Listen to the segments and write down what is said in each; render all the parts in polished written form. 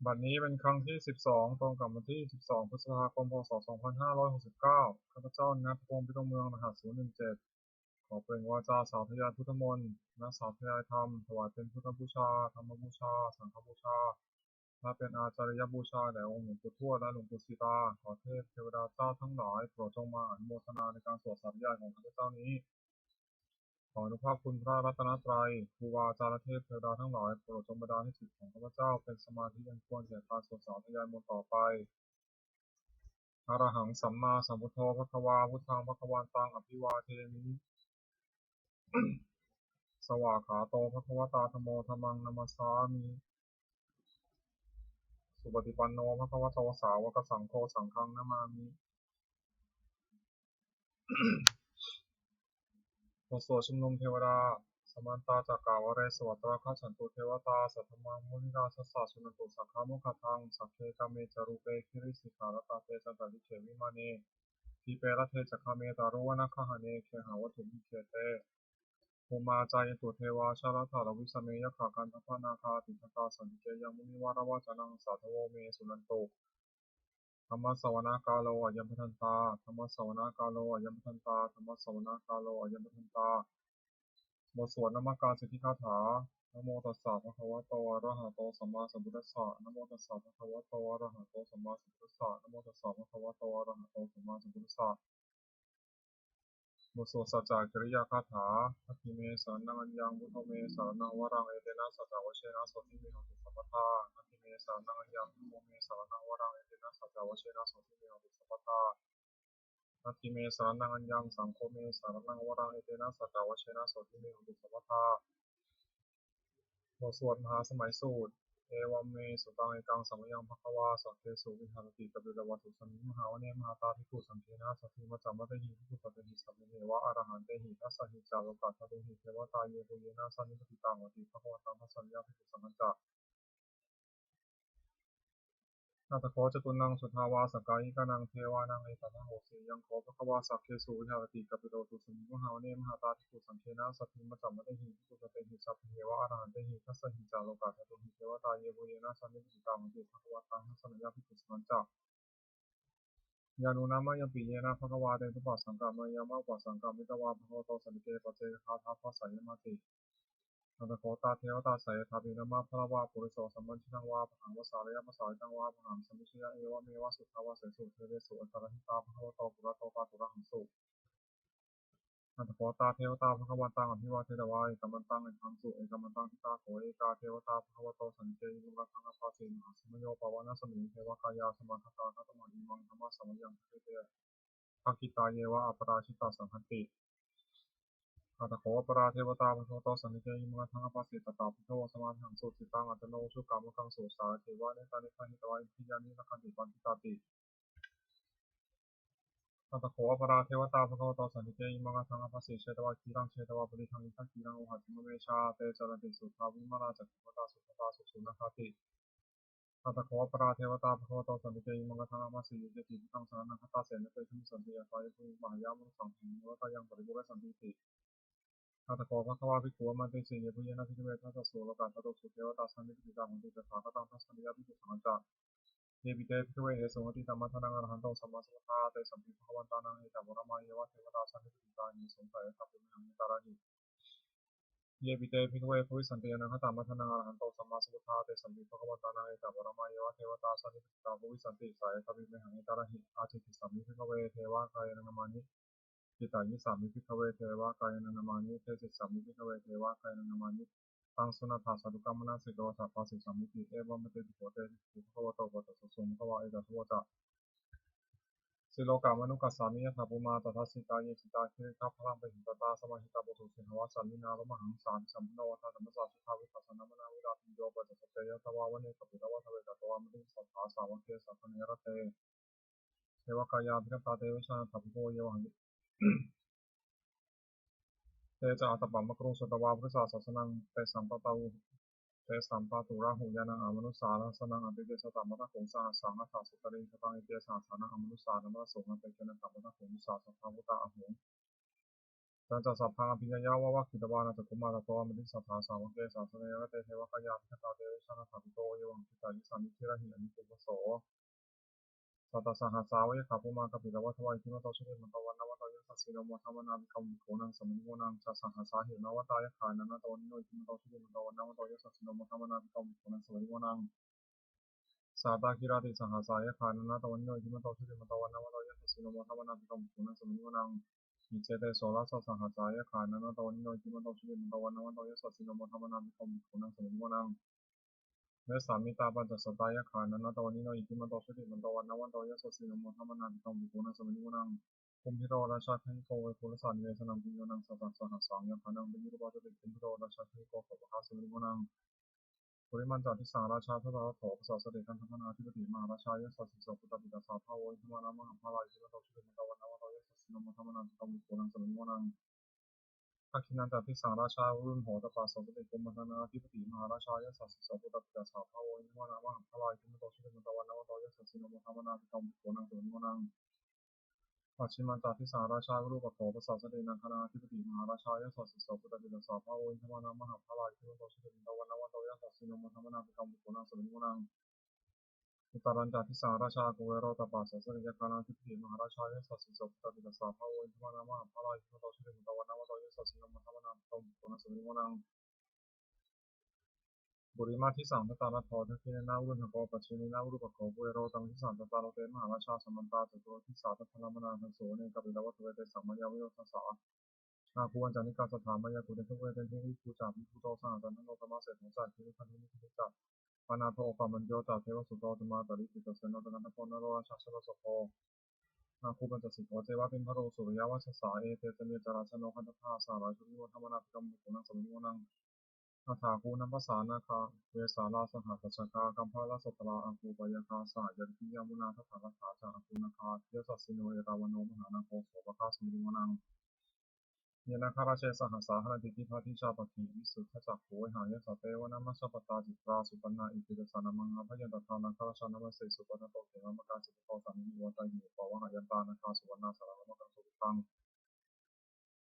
บัดนี้เป็นครั้งที่12ตรงกับวันที่12พฤษภาคมพศ2569ข้าพเจ้าณพงศ์พิทมเมืองรหัส017ขอเป็นวาจาสาธยายพุทธมนต์ณสาธยายธรรมถวายเป็นพุทธบูชาธรรมบูชาสังฆบูชาและเป็นอาจารยบูชาแด่องค์หลวงปู่ทวดและหลวงปู่ศิลาขอเทพเทวดาเจ้าทั้งหลายโปรดจงมาอนุโมทนาในการสวดสาธยายของข้าพเจ้านี้ขออนุภาพคุณพระรัตนตรัยครูบาอาจารย์เทพเทวดาทั้งหลายโปรดจงบันดาลให้จิตของข้าพเจ้าเป็นสมาธิอันควรแก่การสวดสาธยายมนต์ต่อไปอะระหังสัมมาสัมพุทโธภควาพุทธังภควันตังอภิวาเทมิสวากขาโตภควตาธัมโมธัมมังนัมสสามิสุปฏิปันโนภควโตสาวกสังโฆสังฆังนามามิบทสวดชุมนุมเทวดาสมันตาจักกาวเรสวัตราคฉันตุเทวตาสัทธมังมุนิราชสสะสุนันตุสักขามุขทังสัพเพกามเมจารุเปคิริสิกขาลตาเตจันตลิเขวิมาเนทีเปรเทจักขเมตารุวนาคหเนเคหาวัตถุมิเคเตภูมาจายตุเทวาชาลถาลวิสเมยขากันทัพนาคาติทัตตาสันติเจยังมุนิวารวาจนังสาธโวเมสุนันตุธรรมสวนากาโลอยัมพันตาธรรมสวนากาโลอยัมพันตาธรรมสวนากาโลอยัมพันตาบทสวดนามการสิทธิคาถานะโมตัสสะภะคะวะโตอะระหะโตสัมมาสัมพุทธัสสะนะโมตัสสะภะคะวะโตอะระหะโตสัมมาสัมพุทธัสสะนะโมตัสสะภะคะวะโตอะระหะโตสัมมาสัมพุทธัสสะบทสวดสัจจกิริยาคาถาทัพพิเมสรนังอัญญังพุทโธเมสรนังวรังเอเตนะสัจจวเชนะโสติเมหังตุสัพพทาทัพพิเมสรนังอัญญังพุทโธเมสรนังวรังเอเตนะสัจจวเชนะโสติเมหังตุสัพพทาทัพพิเมสรนังอัญญังสังโฆเมสรนังวรังเอเตนะสัจจวเชนะโสติเมหังตุสัพพทาบทสวดมหาสมัยสูตรเอวัมเมสุตังเอกังสัมยังภควาสัพเพสุวิหารติกบิลวัตถุสันนิมหาวเนมหาตาภิกขุสังเกนะสัพพิมัจจามะเตหิภิกขุสัพเพหิสัพเพเนวะอรหันเตหิทัสสะหิจาโลกัสสะตุหิเทวตาเยปุเยนะสันนิปติตังวติภควตังทัสสัญญาภิกขุสัมมัจจะนาตโคจตุนังสุทาวาสกายิกานังเทวานังเอตัสโหสียังโคภควาสัพเพสุวิหารติกบิลวัตถุสันนิมหาวเนมหาตาภิกขุสังเกนะสัพพิมัจจามะเตหิภิกขุสัพเพหิสัพเพเนวะอรหันเตหิทัสสะหิจาโลกัสสะตุหิเทวตาเยปุเยนะสันนิปติตังวติภควตังทัสสัญญาภิกขุสัมมัจจะยานุนามะยังปิเยนะภควาเตตุปัสสังกามายามะปัสสังกามิตวาภควโตสันติเกปัจเจกคาทัพพะสัยมาติอัตโคตาเทวตาสายทัพพินามะพระวาปุริโสสัมมัญชิตังวาปะหังวสารยะภาษาตังวาปะหังสัมมิชยะเอวะเมวะสุทธาวาเสสุเทเวสุอัตตรหิตาภควโตปุระโตปาตุระหังสุอัตโคตาเทวตาภควันตังอภิวาเทตวาเอกัมมันตังเอกังสุเอกัมมันตังทิตาโขเอกาเทวตาภควโตสันติเกอิมุขทังอภัสสิมหาสมโยปวานะสมิงเทวกายาสมังคตาทัตตมังอิมังธรรมะสมัยยังเทเตภคิตาเยวะอัปราชิตาสังคันติอัตโขปราเทวตาภควโตสันติเกอิมุขทังอภัสสิตตาภิกขวสมาธิหังสุสิตังอัตโนชุกามุขังสุสาเทวะเนตานิพานิตวาอิพิยานินักขันติปันติตาติอัตโขปราเทวตาภควโตสันติเกอิมุขทังอภัสสิเชตวาคีรังเชตวาปริทังอิทังคีรังโอหัติมเมชาเตจารติสุทธาวิมาราจักขุปตาสุขตาสุสุนัคติอัตโขปราเทวตาภควโตสันติเกอิมุขทังอภัสสิยุติภิตังสรณังคตาเสนเตชุมสันติยาคายภูมิมหายามนุสังหิโนตยังปริบุเรสันติติอัตโขภควาภิกขุมันติสิเยปุเยนะภิกขุเวทัสสะโสโลกัสสะตุสุเทวตาสันติปิตาหุนติตถาคตังทัสสัญญาภิกขุสังฆัจจะเยปิเตภิกขุเวเหสุมติธัมมัทนังอรหันโตสัมมาสัมพุทธาเตสัมภิภควันตานังเอตวรมาเยวะเทวตาสันติปิตาหิสงสัยทัพพิมหังนิตาราหิเยปิเตภิกขุเวภวิสันติอนังคตามัทนังอรหันโตสัมมาสัมพุทธาเตสัมภิภควันตานังเอตวรมาเยวะเทวตาสันติปิตาภวิสันติสายทัพพิมหังนิตาราหิอาทิติสัมมิภิกขุเวเทวากายนังนามานิจิตายิสามิภิกขเวเทวากายนังนามานิเทศิสามิภิกขเวเทวากายนังนามานิตังสุนัตถาสัตุกัมมนาสิโกสัพพะสิสามิติเอวะมะเตติโกเตติภควโตปัสสะสุงภวะเอกสวจะสิโลกามนุกัสสามิยถาปุมาตถาสิตาเยสิตาคิริคัพพลังเปหิตตาสมาหิตาปุถุสิหวะสันนินาลมหังสามสัมพุโนวัฏธรรมสสะสุทาวิปัสสนามนาวิราติโยปัจจสเตยะตวาวะเนกปิตวะทเวกตวามติสัทธาสาวะเกสัพพเนรเตเทวกายาภิกขตาเตวิชาทัพพิโกเยวหังเตจาอัตตปัมมะกรุงสุตวาพุทธศาสนังเตสัมปะตาวุเตสัมปะตุระหุยานังอมนุสารัสนังอภิเดชตามะทะโขงสหัสสังอัฏฐสุตริงสตังอิเตสหัสสานังอมนุสานัมะโสนังเตเจนะตัมมะทะโขงสาสัทธาวุตาอโหง จันจะสัพพังอภิญญาวะคิตวานาจักขุมาตโตมติสัทธาสาวกเกสาสเนยเตเทวะกายาพิคตาเตวิชานาถาปิโตเยวังคิตายิสามิทิระหิอนิปุปโสสัตตสหัสสาวะขาภูมาคปิตวัฏวายทิมโตชุติมันตวันนวัตโยสัสสิโนโมทัมนาภิกขุโขนังสมิโมนังจัสหัสสาหินวัตายขานันโตนิโนทิมโตชุติมันตวันนวัตโยสัสสิโนโมทัมนาภิกขุโขนังสมิโมนังสาตาคิราติสหัสสายขานันโตนิโนทิมโตชุติมันตวันนวัตโยสัสสิโนโมทัมนาภิกขุโขนังสมิโมนังอิเจเตโสรัสสหัสสายขานันโตนิโนทิมโตชุติมันตวันนวัตโยสัสสิโนโมทัมนาภิกขุโขนังสมิโมนังเวสามิตาปัญจสตายขานันโตนิโนอิทิมันโตชุติมันตวันนวัตโยสัสสิโนโมทัมนาภิกขุโขนังสมิโมนังคุมพิโรราชาเทนิโกเวคุลสันเวสนังปิโยนังสัตตสหัสสังยขานังเป็นยุรปาตุติคุมพิโรราชาเทนิโกขปะคาสมิโมนังปุริมันจัติสังราชาพระบาทโถปสสเดชันทัพนาธิปติมหาราชายสัสสิโสปุตตปิตาสาภาโวอิธมานามหาภาลายทิมโตชุติมันตวันนวัตโยสัสสิโนโมทัมนาภิกขุโขนังสมิโมนังอาคินันจัติสังราชารุ่นโหตปาสสเดกุมพัฒนาธิปติมหาราชายสัสสิโสปุตตปิตาสาภาโวอิธมานามหาภาลายทิมโตชุติมันตวันนวัตโยสัสสิโนโมทัมนาภิกขุโขนังสมิโมนังปัจฉิมันจัติสังราชารูปโขปสสเดนังคณาธิปติมหาราชายสัสสิโสปุตตปิตาสาภาโวอิธมานามหาภาลายทิมโตชุติมันตวันนวัตโยสัสสิโนโมทัมนาภิกขุโขนังสมิโมนังอุตรันจัติสังราชากุเวโรตปาสสเดยคณาธิปติมหาราชายสัสสิโสปุตตปิตาสาภาโวอิธมานามหาภาลายทิมโตชุติมันตวันนวัตโยสัสสิโนโมทัมนาภิกขุโขนังสมิโมนังบุริมาทิสังตตาลทอทคิเนนาวุนหโกปัจฉิมินาวุรุปโขกุเวโรตังทิสังตตาลเตมหาราชาสมันตาจตุรทิสาตพลามนาทันโสเนกัปิลวัตเวเตสัมมายาวิโยทัสสะอาภูวันจานิกาสถามายากุเดทุเวเตนทิวิภูจาภิภูโตสหจันทโนตมะเสถจักขิริคันธินิพิจักปนาโทปามันโยจักเทวสุโตตมาตริปิตเสนโนตกันทโพนโรราชาชโลสโพอาภูปัญจสิกโขเจวะปิมพโรสุริยวัชสาเอเตเจเมจาราชโนคันธภาสาราชุนิโมธรรมนาภิกรรมบุคคนังสมิโมนัง อาถาคูนัมปสานาคาเวสาลาสหัสสกากัมพาลาสตราอังคูปยาคาสายันติยามุนาทัตถาถาจาอังคูนาคาเทสัสสิโนเอราวโนมหานาโคโสปคาสมิริมนังเยนาคาราเชสหัสสาหนติทิพาทิชาปกิวิสุทธจักโขวิหายสเตวนามัสสปตาจิตราสุปันนาอิติเดสานามังอาพยันตทานาคาราชานามัสเสสุปนโตเขมมกาสิปโตสามิวตายิปวหายันตานาคาสุวรรณาสารามกังสุตัง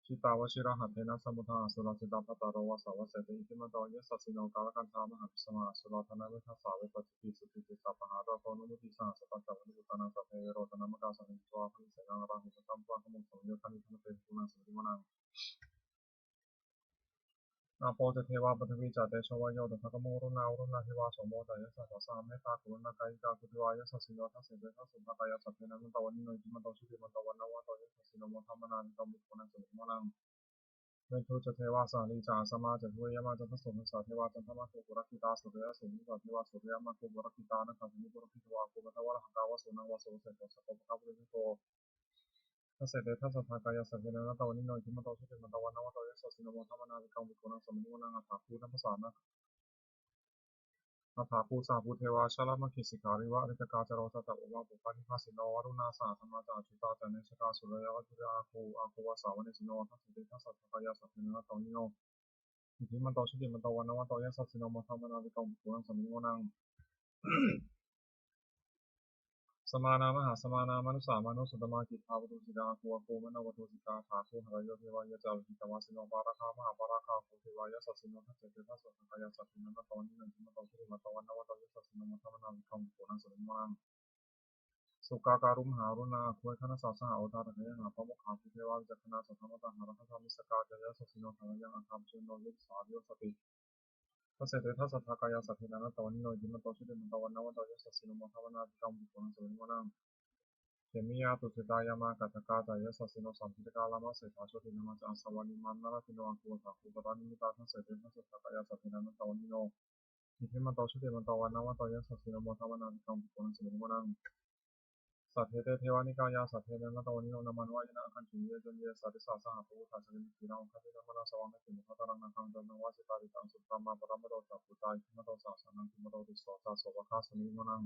ชิตาวชิระหัตเทนะสมุทาสุรจิตาภัตตารวสาวเสติอิทิมันโตยสัสสิโนกาลกันธามหาพิสมาสุรธนาเวทัสสาเวปจิติสุติติสัพพะราโตนุมุติสหสตัจจวันุตนาสัพเพโรตนามกาสังนิจวาภิเสนาราหุตัมปะขมุสมโยคานิธรรมเตปุนังสุริมนังอาโปเจเทวาปฐวีจาเตชวโยตถะกโมรุณารุณาเทวาสมโมตยัสสะสามเมตตากุณากายิกาคุติวายสัสสิโนทัสเสเตทัสสุภากายสัพเพนันตวันนิโนจิมันโตชุติมันตวันนวันโตยัสสะสิโนโมทัมมนานิกรรมบุคคลนังสุริมนัง เวทุจเทวาสาลีจาสมาจัตุเยมาจัตสุนิสาเทวาจันทมาคุปุรคิตาสุริยสุนิสาเทวาสุริยมาคุปุรคิตานะขันธิปุรคิตวาคุปทวะหังกาวสุนังวสุเสตสกปะคับริโกทัสเสเตทัสสะทากายสัพเพนะตวันนิโนจิมโตชุติมันตวันนวโตยัสสะสินโมทัมนาวิกังวิโกนังสมิโนนังอัฏฐาภูนัมปสานะอัฏฐาภูสาภูเทวาชลามคิสิการิวะอริตกาจโรสตะอุมาปุปานิภาสิโนวรุณาสาธรรมจาจุตาจันเนชกาสุรยวัจุอาคูวาสาวเนสิโนทัสเสเตทัสสะทากายสัพเพนะตวันนิโนอิทิมันโตชุติมันตวันนวโตยัสสะสินโมทัมนาวิกังวิโกนังสมิโนนัง สมานามหาสมานามนุสามานุสุตมากิภาวตุสิกาภูวภูมโนวตุสิกาถาภูหรโยเทวายะจาวิตวาสิโนปาราคามหาปาราคาภูเทวายะสัสสิโนทัสเสเตทัสสะทากายสัพพินันตวันนิโนจิมโตชุติมตวันนวโตยัสสะสิโนมัทธมนาวิคังโกนังสุริมังสุกาการุมหารุณาคุยคณสาสหโอตาตะเยหาพระมุขหาภูเทวาวิจักขณาสัทธรรมตหารัตถามิสกาจายะสัสสิโนทายังอัคามเชโนยุสาวิโยสติทัสเสเตทัสสะทากายสัพพินันตวันนิโนจิมโตชุติมตวันนวโตยัสสะสิโนมัทธมนาวิคังโกนังสุริมังเขมิยาตุสิตายามากัตถกาจายสัสสิโนสัมพิตกาลามาเสถาโชตินามาจาสวานิมันนาราติโนอังคูตาคูปตานิมิตาทัสเสเตทัสสะทากายสัพพินันตวันนิโนอิทิมันโตชุติมันตวันนวันโตยัสสะสิโนโมทวนาวิคังโกนังสุริมังสัทเทเตเทวานิกายาสัทเทนันตวันนิโนนามันวายนะคันจุเยจนเยสัตติสาสหภูตาสริมิตินาองคัตินามานาสวังคิมุขตารังนังคังจันนังวาสิตาริตังสุตตามาปรามโดสัพพุตาอิทิมันโตสาสนังคิมโตติโสตาโสวะคาสมิมัง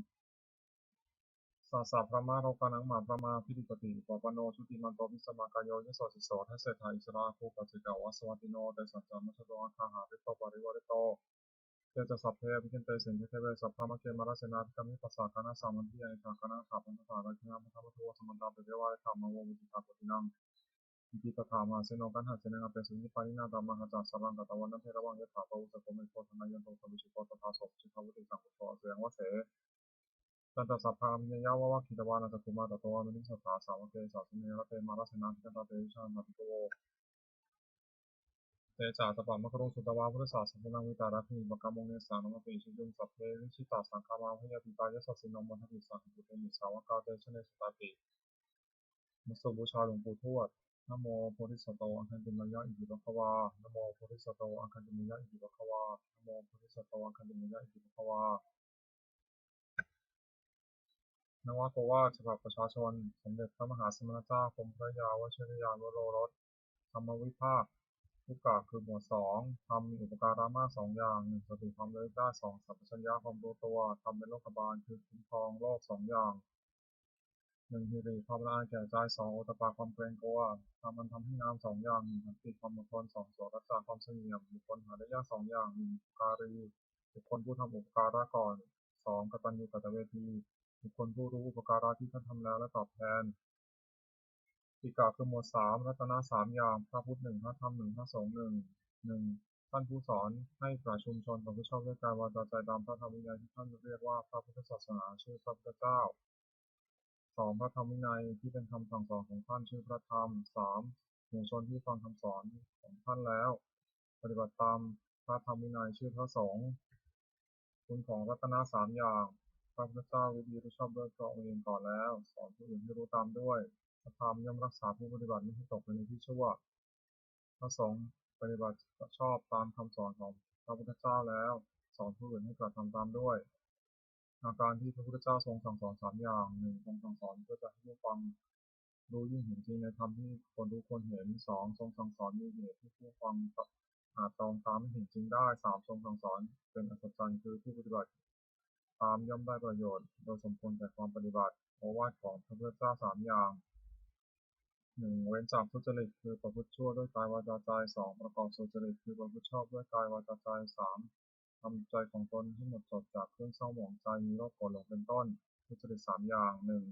สาสะพระมาโรกานังมาพระมาพิริปติปปโนชุติมันโตวิสมากายโยยสสิโสทัสเสถาอิสราภูปัจจิกาวสวัติโนเตสัจจามัชโตอาคาหาริโตปริวาริโตเตจะสัพเพวิกินเตสินเทเวสัพพามะเกมาราเสนาธิกามิปัสสะคณะสามัญทิยานิกาคณะขาพันธะราชนามัทธะมัทโวสมันตาเปเรวาริธรรมวงวิจิตาปตินัง อิติตถามหาเสโนกันหาเสนังอเปสุญิปานินาตามังหจัสสรังกัตวันนันเทระวังยถาปวุสโกเมโคธนายันโตสวิชุโกตถาศพชิภาวุติสังกุโสเสียงวเสตันตสัพพามิยาวะวะคิตวานัตตุมาตโตวามินิสัทธาสาวเกสาสเนระเตมาราสนาทิกตาเตวิชานาติโกเตจาตปามะกรุงสุตวาพุทธศาสนาวิตารักนิบกามงเนสานมะเปชิยุงสัพเพวิชิตาสังฆามาพยาปิตายสัสสินมมหิสังคุเตมิสาวกาเตชเนสตติมุสบูชาหลวงปู่ทวดนะโมโพธิสัตว์อังคันติมายะอิติปะคะวานะโมโพธิสัตว์อังคันติมายะอิติปะคะวานะโมโพธิสัตว์อังคันติมายะอิติปะคะวานวโกวาทฉบับประชาชนสมเด็จพระมหาสมณเจ้ากรมพระยาวชิรยานวโรรสธรรมวิภาคทุกกะคือหมวดสองทำมีอุปการะมากสองอย่างหนึ่งสติความรู้ได้สองสัพพัญญาความรู้ตัวทำเป็นโลกบาลคือคุ้มครองโลกสองอย่างหนึ่งฮิริความละอายแก่ใจสองโอตปาความเกรงกลัวทำมันทำให้งามสองอย่างหนึ่งขันติความอดทนสองโสรักษาความเสงี่ยมบุคคลหาได้ยากสองอย่างหนึ่งการีบุคคลผู้ทำอุปการะก่อนสองกตัญญูกตเวทีบุคคลผู้รู้อุปการะที่ท่านทำแล้วและตอบแทนอีกาคือหมวดสามรัตนะสามอย่างพระพุทธหนึ่งพระธรรมหนึ่งพระสงฆ์หนึ่งหนึ่งท่านผู้สอนให้ประชุมชนประพฤติชอบด้วยกายวาจาใจตามพระธรรมวินัยที่ท่านเรียกว่าพระพุทธศาสนาชื่อพระพุทธเจ้าสองพระธรรมวินัยที่เป็นคำสั่งสอนของท่านชื่อพระธรรมสามหมู่ชนที่ฟังคำสอนของท่านแล้วปฏิบัติตามพระธรรมวินัยชื่อพระสงฆ์คุณของรัตนะสามอย่างพระพุทธเจ้ารู้ดีรู้ชอบด้วยพระองค์เองก่อนแล้วสอนผู้อื่นให้รู้ตามด้วยพระธรรมย่อมรักษาผู้ปฏิบัติไม่ให้ตกไปในที่ชั่วพระสงฆ์ปฏิบัติชอบตามคำสอนของพระพุทธเจ้าแล้วสอนผู้อื่นให้กระทำตามด้วยอาการที่พระพุทธเจ้าทรงสั่งสอนสามอย่างหนึ่งทรงสั่งสอนเพื่อจะให้ผู้ฟังรู้ยิ่งเห็นจริงในธรรมที่คนรู้ควรเห็นสองทรงสั่งสอนมีเหตุที่ผู้ฟังอาจตรองตามไม่เห็นจริงได้สามทรงสั่งสอนเป็นอัศจรรย์คือผู้ปฏิบัติตามย่อมได้ประโยชน์โดยสมควรแก่ความปฏิบัติโอวาทของพระพุทธเจ้าสามอย่างหนึ่งเว้นจากทุจริตคือประพฤติชั่วด้วยกายวาจาใจสองประกอบสุจริตคือประพฤติชอบด้วยกายวาจาใจสามทำใจของตนให้หมดจดจากเครื่องเศร้าหมองใจมีโรคโกรธหลงเป็นต้นทุจริตสามอย่างหนึ่ง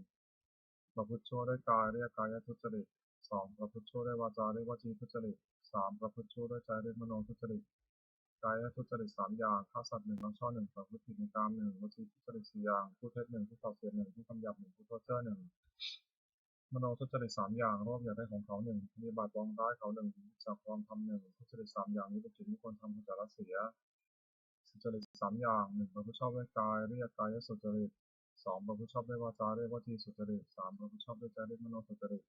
ประพฤติชั่วด้วยกายเรียกกายทุจริตสองประพฤติชั่วด้วยวาจาเรียกวจีทุจริตสามประพฤติชั่วด้วยใจเรียกมโนทุจริตกายทุจริตสามอย่างฆ่าสัตว์หนึ่งลักช่อหนึ่งประพฤติผิดในกามหนึ่งวจีทุจริตสี่อย่างพูดเท็จหนึ่งพูดส่อเสียดหนึ่งพูดคำหยาบหนึ่งพูดเพ้อเจ้อหนึ่งมโนทุจริตสามอย่างโลภอยากได้ของเขาหนึ่งมีบาทปองร้ายเขาหนึ่งจักความทำหนึ่งทุจริตสามอย่างนี้เป็นสิ่งที่ควรทำควรจะละเสียสุจริตสามอย่างหนึ่งประพฤติชอบด้วยกายเรียกกายสุจริตสองประพฤติชอบด้วยวาจาเรียกวจีสุจริตสามประพฤติชอบด้วยใจเรียกมโนสุจริต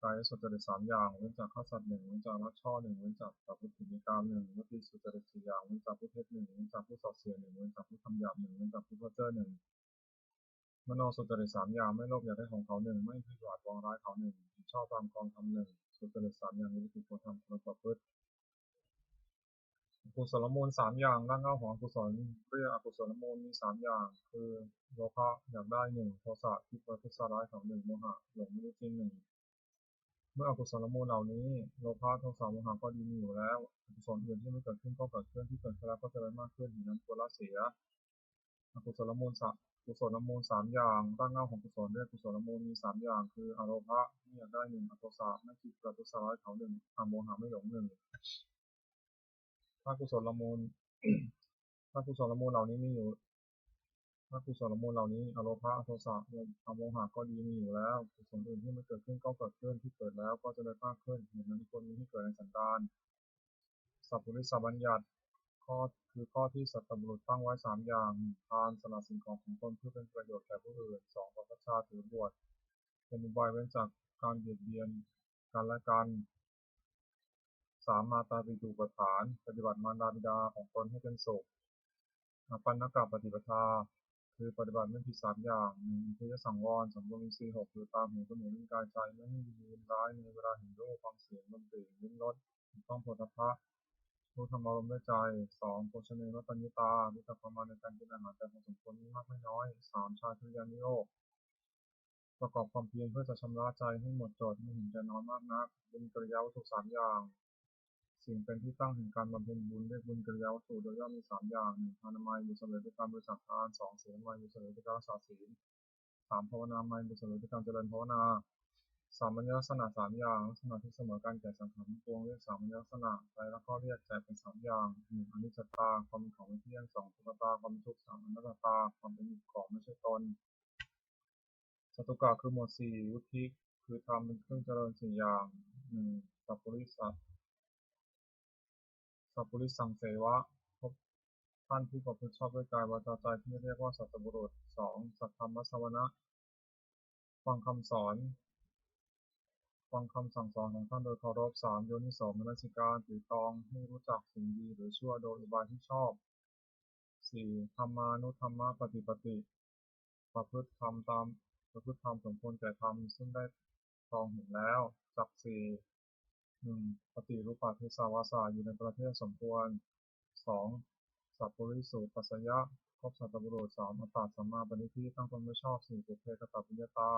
กายสุจริตสามอย่างเว้นจากฆ่าสัตว์หนึ่งเว้นจากลักช่อหนึ่งเว้นจากประพฤติผิดในกามหนึ่งวจีสุจริตสี่อย่างเว้นจากผู้เท็จหนึ่งเว้นจากผู้ส่อเสียดหนึ่งเว้นจากผู้คำหยาบหนึ่งเว้นจากผู้เพ้อเจ้อหนึ่งมโนสุจริตสามอย่างไม่โลภอยากได้ของเขาหนึ่งไม่พิจารณาวางร้ายเขาหนึ่งชอบตามกองทำหนึ่งสุจริตสามอย่างนี้คือควรทำควรประพฤติกุศลมูลสามอย่างร่างเงาของอกุศลเรียกอกุศลมูลมีสามอย่างคือโลภะอยากได้หนึ่งโทสะที่ประทุษร้ายสองหนึ่งโมหะหลงไม่รู้จริงหนึ่งเมื่ออกุศลมูลเหล่านี้โลภะโทสะโมหะก็ดีมีอยู่แล้วอกุศลอื่นที่ไม่เกิดขึ้นก็เกิดขึ้นที่เกิดขึ้นแล้วก็เจริญมากขึ้นอย่างนั้นควรละเสียอกุศลมูลสามกุศลมูลสามอย่างร่างเงาของกุศลเรียกกุศลมูลมีสามอย่างคืออโลภะไม่อยากได้หนึ่งอโทสะไม่คิดประทุษร้ายเขาหนึ่งอโมหะไม่หลงหนึ่งถ้ากุศลมูลถ้ากุศลมูลเหล่านี้มีอยู่ ถ้ากุศลมูลเหล่านี้อโลภะโทสะอโมหะก็ดีมีอยู่แล้วกุศลอื่นที่ไม่เกิดขึ้นก็เกิดขึ้นที่เกิดแล้วก็จะเริญมากขึ้นเหตุนั้นควรมีให้เกิดในสันดานสัพพุริสบัญญัติข้อคือข้อที่สัตบุรุษตั้งไว้สามอย่างทานสละสิ่งของของตนเพื่อเป็นประโยชน์แก่ผู้อื่นสองประพฤติชาติถือบวชเป็นอุบายเว้นจากการเบียดเบียนกันและกันสามมาตาปิตุปฐานปฏิบัติมารดาบิดาของตนให้เป็นสุขปัญญกปฏิปทาคือปฏิบัติไม่ผิดสามอย่างหนึ่งอิทธิสังวรสัมโพธิสีหกคือตาหูจมูกลิ้นกายใจไม่ให้ยินร้ายในเวลาเห็นรูปฟังเสียงดนตรีลิ้มรสต้องโผฏฐัพพะรู้ธรรมอารมณ์ด้วยใจสองโภชเนมตัญญตารู้จักประมาณในการกินอาหารแต่พอสมควรไม่มากไม่น้อยสามชาติยานิโยกประกอบความเพียรเพื่อจะชำระใจให้หมดจดไม่เห็นแก่น้อยมากนักบุญกิริยาวัตถุสามอย่างสิ่งเป็นที่ตั้งแห่งการบำเพ็ญบุญเรียกบุญกิริยาวัตถุโดยย่อมมีสามอย่างหนึ่งทานามัยบุญสำเร็จด้วยการบริจาคทานสองศีลนามัยบุญสำเร็จด้วยการรักษาศีลสามภาวนามัยบุญสำเร็จด้วยการเจริญภาวนา สามัญลักษณะสามอย่างลักษณะที่เสมอกันแก่สังขารทั้งปวงเรียกสามัญลักษณะไตรลักษณ์ก็เรียกแจกเป็นสามอย่างหนึ่งอนิจจตาความเป็นของไม่เที่ยงสองทุกขตาความเป็นทุกข์สามอนัตตาความเป็นของไม่ใช่ตนจตุกะคือหมวดสี่วุฒิคือธรรมเป็นเครื่องเจริญสี่อย่างหนึ่งสัพพุริสังเสวะพบท่านผู้ประพฤติชอบด้วยกายวาจาใจที่เรียกว่าสัตบุรุษสองสัทธรรมสวนะฟังคำสอนฟังคำสั่งสอนของท่านโดยเคารพสามโยนิโสมนสิการถือตองให้รู้จักสิ่งดีหรือชั่วโดยอุบายที่ชอบสี่ธรรมานุธรรมปฏิปติประพฤติธรรมตามประพฤติธรรมสมควรแก่ธรรมซึ่งได้ตรองเห็นแล้วจักสี่หนึ่งปฏิรูปาทิสาวาสาอยู่ในประเทศสมควรสองสัพพุริสุปัสสยะครบสัตบุรุษสามอัตตาสัมมาปณิทิตั้งตนไม่ชอบสี่ปุเพกตปิยตา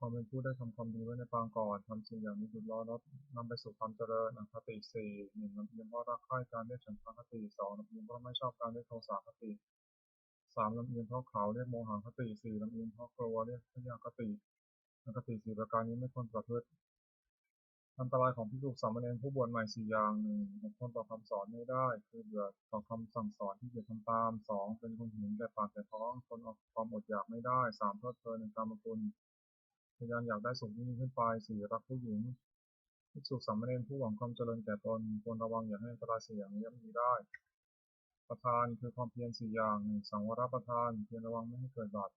ความเป็นผู้ได้ทำความดีไว้ในปางก่อนทำสิ่งอย่างนี้จุดล้อรถนำไปสู่ความเจริญอคติสี่หนึ่งลำเอียงเพราะรักใคร่การเรียกฉันทาคติสองลำเอียงเพราะไม่ชอบการเรียกโทสะคติสามลำเอียงเพราะเขาเรียกโมหคติสี่ลำเอียงเพราะกลัวเรียกพยาคติอคติสี่ประการนี้ไม่ควรประพฤติอันตรายของภิกษุสามเณรผู้บวชใหม่สี่อย่างหนึ่งอดทนต่อคำสอนไม่ได้คือเบื่อต่อคำสั่งสอนที่จะทำตามสองเป็นคนหิวแก่ปากแก่ท้องทนความอดอยากไม่ได้สามเพลิดเพลินในกามคุณพยายามอยากได้สุขยิ่งขึ้นไปสี่รักผู้หญิงภิกษุสามเณรผู้หวังความเจริญแก่ตนควรระวังอย่าให้อันตรายสี่อย่างนี้มีได้ประธานคือความเพียรสี่อย่างหนึ่งสังวรประธานเพียรระวังไม่ให้เกิดบาป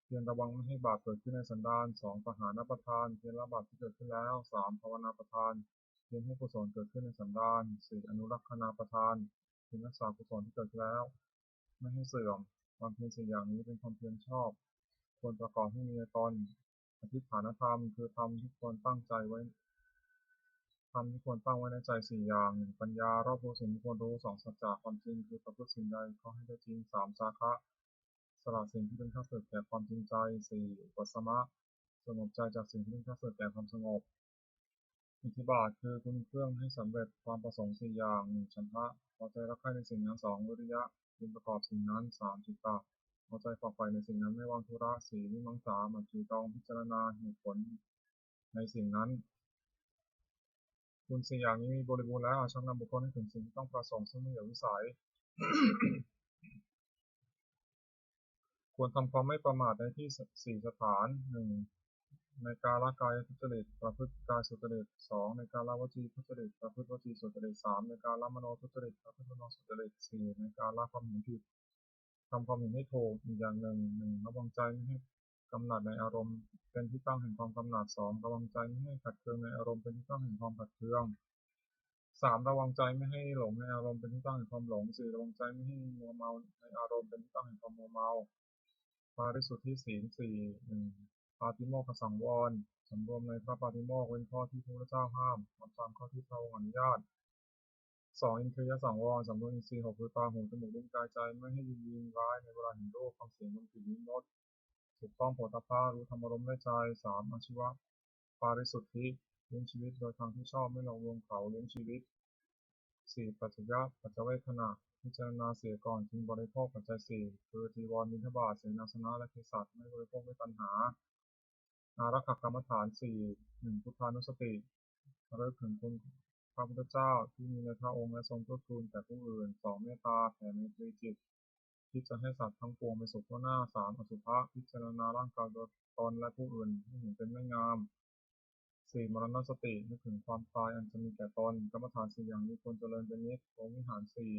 เพียรระวังไม่ให้บาปเกิดขึ้นในสันดานสองปหานประธานเพียรละบาปที่เกิดขึ้นแล้วสามภาวนาประธานเพียรให้กุศลเกิดขึ้นในสันดานสี่อนุรักษณาประธานเพียรรักษากุศลที่เกิดขึ้นแล้วไม่ให้เสื่อมความเพียรสี่อย่างนี้เป็นความเพียรชอบควรประกอบให้มีในตนอธิษฐานธรรมคือธรรมที่ควรตั้งใจไว้ธรรมที่ควรตั้งไว้ในใจสี่อย่างหนึ่งปัญญารอบรู้สิ่งที่ควรรู้สองสัจจะความจริงคือประพฤติสิ่งใดก็ให้ได้จริงสามสาคะสละสิ่งที่เป็นข้าศึกแก่ความจริงใจสี่อุปสมะสงบใจจากสิ่งที่เป็นข้าศึกแก่ความสงบอิทธิบาทคือคุณเครื่องให้สำเร็จความประสงค์สี่อย่างหนึ่งฉันทะพอใจรักใคร่ในสิ่งนั้นสองวิริยะจึงประกอบสิ่งนั้นสามจิตตะพอใจฝักใฝ่ในสิ่งนั้นไม่วางธุระสี่วิมังสามัจจิตองพิจารณาเหตุผลในสิ่งนั้นคุณสี่อย่างนี้มีบริบูรณ์แล้วชักนำบุคคลให้ถึงสิ่งที่ต้องประสงค์ซึ่งไม่เหลือวิสัยควรทำความไม่ประมาทในที่สี่สถานหนึ่งในการละกายทุจริตประพฤติกายสุจริตสองในการละวจีทุจริตประพฤติวจีสุจริตสามในการละมโนทุจริตประพฤติมโนสุจริตสี่ในการละความเห็นผิดทำความเห็นให้ถูกอีกอย่างหนึ่งระวังใจไม่ให้กำหนัดในอารมณ์เป็นที่ตั้งแห่งความกำหนัดสองระวังใจไม่ให้ขัดเคืองในอารมณ์เป็นที่ตั้งแห่งความขัดเคืองสามระวังใจไม่ให้หลงในอารมณ์เป็นที่ตั้งแห่งความหลงสี่ระวังใจไม่ให้มัวเมาในอารมณ์เป็นที่ตั้งแห่งความมัวเมาปาริสุทธิศีลสี่ปาติโมกขสังวรสำรวมในพระปาติโมกข์เว้นข้อที่พระพุทธเจ้าห้ามทำตามข้อที่พระองค์อนุญาตสองอินทรียสังวรสำรวมอินทรีย์หกคือตาหูจมูกลิ้นกายใจไม่ให้ยินดีร้ายในเวลาเห็นรูปฟังเสียงดนตรีนิมรสถูกต้องโผฏฐัพพะรู้ธรรมารมณ์ได้ใจสามอาชีวะปาริสุทธิเลี้ยงชีวิตโดยทางที่ชอบไม่หลงลวงเขาเลี้ยงชีวิตสี่ปัจจยปัจจเวคขณะพิจารณาเสียก่อนจึงบริโภคปัจจัยสี่คือจีวรบิณฑบาตเสนาสนะและเภสัชไม่บริโภคด้วยตัณหาอารักขกรรมฐานสี่พุทธานุสติระลึกถึงคุณพระพุทธเจ้าที่มีในพระองค์และทรงเกื้อกูลแก่ผู้อื่นสองเมตตาแผ่เมตตาจิตที่จะให้สัตว์ทั้งปวงไปสุขทั่วหน้าสามอสุภะพิจารณาร่างกายโดยตนและผู้อื่นให้เห็นเป็นไม่งามสี่มรณสตินึกถึงความตายอันจะมีแก่ตนกรรมฐานสี่อย่างนี้ควรเจริญเป็นนิจโอวิหารสี่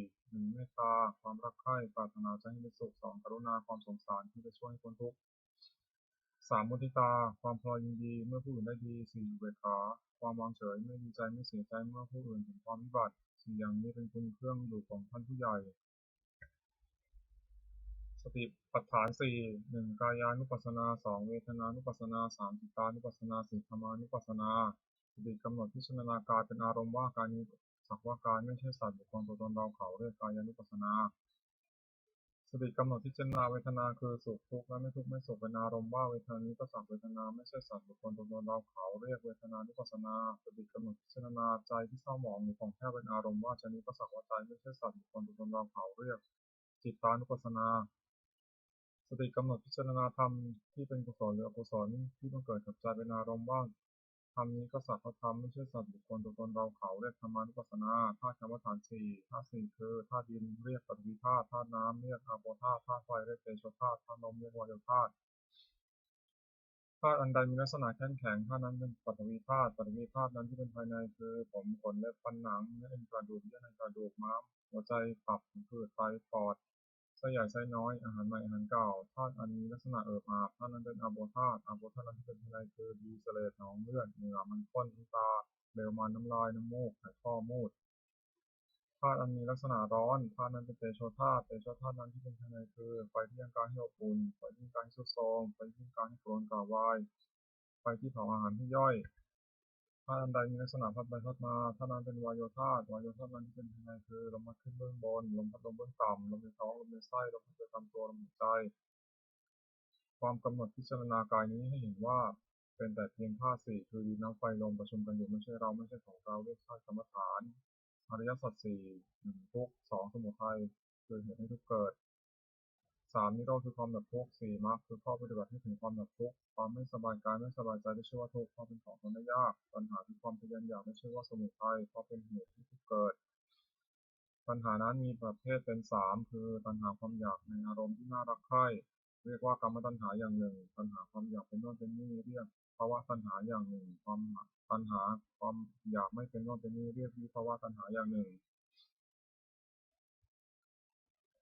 เมตตาความรักใคร่ปรารถนาจะให้เป็นสุขสองกรุณาความสงสารที่จะช่วยให้พ้นทุกข์สามมุทิตาความพอยินดีเมื่อผู้อื่นได้ดีสี่อุเบกขาความวางเฉยไม่ดีใจไม่เสียใจเมื่อผู้อื่นถึงความวิบัติสี่อย่างนี้เป็นคุณเครื่องอยู่ของท่านผู้ใหญ่สติปัฏฐานสี่กายานุปัสสนาสองเวทนานุปัสสนาสามจิตานุปัสสนาสี่ธรรมานุปัสสนาสติกำหนดพิจารณากายเป็นอารมณ์ว่ากายนี้สักว่ากายไม่ใช่สัตว์บุคคลตัวตนเราเขาเรียกกายานุปัสสนาสติกำหนดพิจารณาเวทนาคือสุขทุกข์และไม่ทุกข์ไม่สุขเป็นอารมณ์ว่าเวทนานี้ก็สักเวทนาไม่ใช่สัตว์บุคคลตัวตนเราเขาเรียกเวทนานุปัสสนาสติกำหนดพิจารณาใจที่เศร้าหมองหรือของแท้เป็นอารมณ์ว่าใจนี้ก็สักว่าใจไม่ใช่สัตว์บุคคลตัวตนเราเขาเรียกจิตตานุปัสสนา สติกำหนดพิจารณาธรรมที่เป็นกุศลหรืออกุศลที่ต้องเกิดกับใจเป็นอารมณ์ว่าธรรมนี้ก็สัตว์ธรรมไม่ใช่สัตว์บุคคลตัวตนเราเขาเรียกธรรมานุปัสสนาธาตุกรรมฐานสี่ธาตุสี่คือธาตุดินเรียกปฐวีธาตุธาตุน้ำเรียกอาโปธาตุธาตุไฟเรียกเตโชธาตุธาตุลมเรียกวายุธาตุธาตุอันใดมีลักษณะแข็งแข็งธาตุนั้นเป็นปฐวีธาตุปฐวีธาตุนั้นที่เป็นภายในคือผมขนเล็บฟันหนังเนื้อเอ็นกระดูกเยื่อในกระดูกม้ามหัวใจตับผืดไตปอดไส้ใหญ่ไส้น้อยอาหารใหม่อาหารเก่าธาตุอันมีลักษณะเอิบอาบธาตุนั้นเป็นอาโปธาตุอาโปธาตุนั้นที่เป็นภายในคือดีเสลดหนองเลือดเหงื่อมันข้นน้ำตาเหลวมันน้ำลายน้ำมูกไขข้อมูดธาตุอันมีลักษณะร้อนธาตุนั้นเป็นเตโชธาตุเตโชธาตุนั้นที่เป็นภายในคือไฟที่ยังการให้อบอุ่นไฟที่ยังการให้สุดโทรมไฟที่ยังการให้โกรนกล่าววายไฟที่เผาอาหารให้ย่อยธาตุอันใดมีลักษณะพัดไปพัดมาธาตุนั้นเป็นวายโยธาตุวายโยธาตุนั้นที่เป็นภายในคือลมพัดขึ้นเบื้องบนลมพัดลมเบื้องต่ำลมในท้องลมในไส้ลมหายใจตามตัวลมหายใจความกำหนดพิจารณากายนี้ให้เห็นว่าเป็นแต่เพียงธาตุสี่คือดินน้ำไฟลมประชุมกันอยู่ไม่ใช่เราไม่ใช่ของเราเรียกธาตุกรรมฐานอริยสัจสี่หนึ่งทุกข์สองสมุทัยคือเหตุให้ทุกข์เกิดสามนิโรธคือความดับทุกข์สี่มรรคคือข้อปฏิบัติให้ถึงความดับทุกข์ความไม่สบายกายไม่สบายใจไม่ชื่อว่าทุกข์เพราะเป็นของทนได้ยากปัญหาคือความทะยานอยากไม่ชื่อว่าสมุทัยเพราะเป็นเหตุให้ทุกข์เกิดปัญหานั้นมีประเภทเป็นสามคือตัณหาความอยากในอารมณ์ที่น่ารักใคร่เรียกว่ากามตัณหาอย่างหนึ่งตัณหาความอยากเป็นโน่นเป็นนี่เรียกภาวะตัณหาอย่างหนึ่งความตัณหาความอยากไม่เป็นโน่นเป็นนี่เรียกวิภาวะตัณหาอย่างหนึ่ง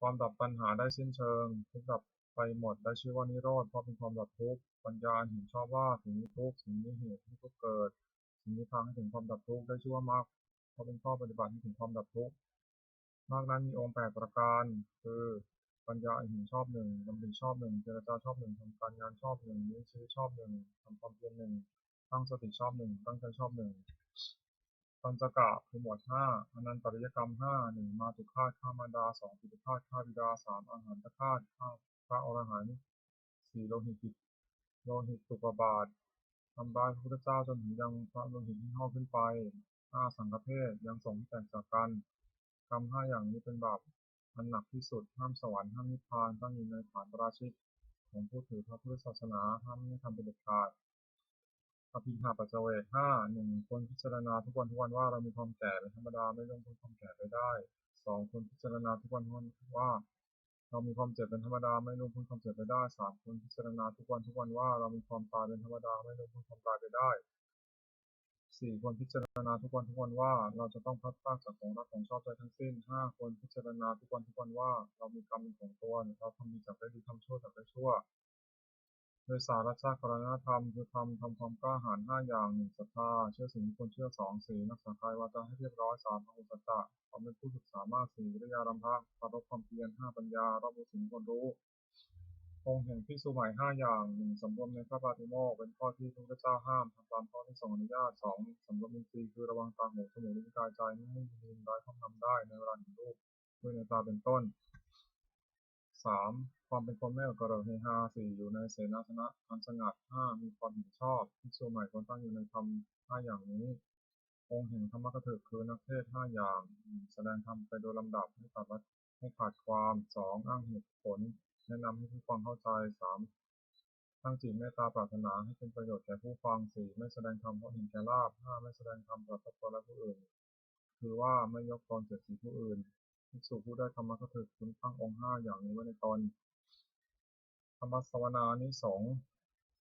ความดับตัณหาได้สิ้นเชิงทุกข์ดับไปหมดได้ชื่อว่านิโรธเพราะเป็นความดับทุกข์ปัญญาเห็นชอบว่าสิ่งนี้ทุกข์สิ่งนี้เหตุที่ทุกข์เกิดสิ่งนี้ทางให้ถึงความดับทุกข์ได้ชื่อว่ามรรคเพราะเป็นข้อปฏิบัติให้ถึงความดับทุกข์มรรคนั้นมีองค์8ประการคือปัญญาเห็นชอบหนึ่งดำริชอบหนึ่งเจรจาชอบหนึ่งทำการงานชอบหนึ่งมีชีวิตชอบหนึ่งทำความเพียรหนึ่งตั้งสติชอบหนึ่งตั้งใจชอบหนึ่ง ปัญจกะคือหมวดห้าอนันตริยกรรมห้าหนึ่งมาตุฆาตฆ่ามารดาสองปิตุฆาตฆ่าบิดาสามอาหารตฆาตฆ่าพระอรหันต์สี่โลหิตตุกบาททำร้ายพระพุทธเจ้าจนถึงยังพระโลหิตที่ห่อขึ้นไปห้าสังฆเพศยังสงฆ์ที่แตกจากกันกรรมห้าอย่างนี้เป็นบาปอันหนักที่สุดห้ามสวรรค์ห้ามนิพพานตั้งอยู่ในฐานปราชิกของผู้ถือพระพุทธศาสนาห้ามไม่ทำเป็นเด็ดขาด อภิหาปัจเจเวกห้าหนึ่งควรพิจารณาทุกวันว่าเรามีความแก่เป็นธรรมดาไม่ล่วงพ้นความแก่ไปได้สองควรพิจารณาทุกวันว่าเรามีความเจ็บเป็นธรรมดาไม่ล่วงพ้นความเจ็บไปได้สามควรพิจารณาทุกวันว่าเรามีความตายเป็นธรรมดาไม่ล่วงพ้นความตายไปได้สี่ควรพิจารณาทุกวันว่าเราจะต้องพลัดพรากจากของรักของชอบใจทั้งสิ้นห้าควรพิจารณาทุกวันว่าเรามีกรรมเป็นของตัวเราทำดีจากได้ดีทำชั่วจากได้ชั่ว โดยสาระชาติรณธรรมคือทำความกล้าหาญห้าอย่างหนึ่งศรัทธาเชื่อสิ่งที่ควรเชื่อสองศีลรักษากายวาจาให้เรียบร้อยสามอหุสัตตะความเป็นผู้ศึกษามากสี่วิทยารำพักปรารบความเพียรห้าปัญญารอบรู้สิ่งควรรู้องค์แห่งภิกษุใหม่ห้าอย่างหนึ่งสำรวมในพระปาติโมกข์เป็นข้อที่พระพุทธเจ้าห้ามทำตามข้อที่ทรงอนุญาตสองสำรวมอินทรีย์คือระวังตาหูจมูกลิ้นกายใจไม่ให้มียินร้ายครอบงำได้ในเวลาเห็นรูปด้วยในตาเป็นต้น สามความเป็นคนไม่กระเริกเฮฮาสี่อยู่ในเสนาสนะอันสงัดห้ามีความเห็นชอบภิกษุใหม่ควรตั้งอยู่ในธรรมห้าอย่างนี้องค์แห่งธรรมกถึกคือนักเทศห้าอย่างแสดงธรรมไปโดยลำดับให้ขาดความสองอ้างเหตุผลแนะนำให้ผู้ฟังเข้าใจสามตั้งจิตเมตตาปรารถนาให้เป็นประโยชน์แก่ผู้ฟังสี่ไม่แสดงธรรมเพราะเห็นแก่ลาภห้าไม่แสดงธรรมเพื่อตนและผู้อื่นคือว่าไม่ยกตนเสียดสีผู้อื่นภิกษุผู้ได้ธรรมกถึกพึงตั้งองค์ห้าอย่างนี้ไว้ในตน ธรรมสวนานิสงส์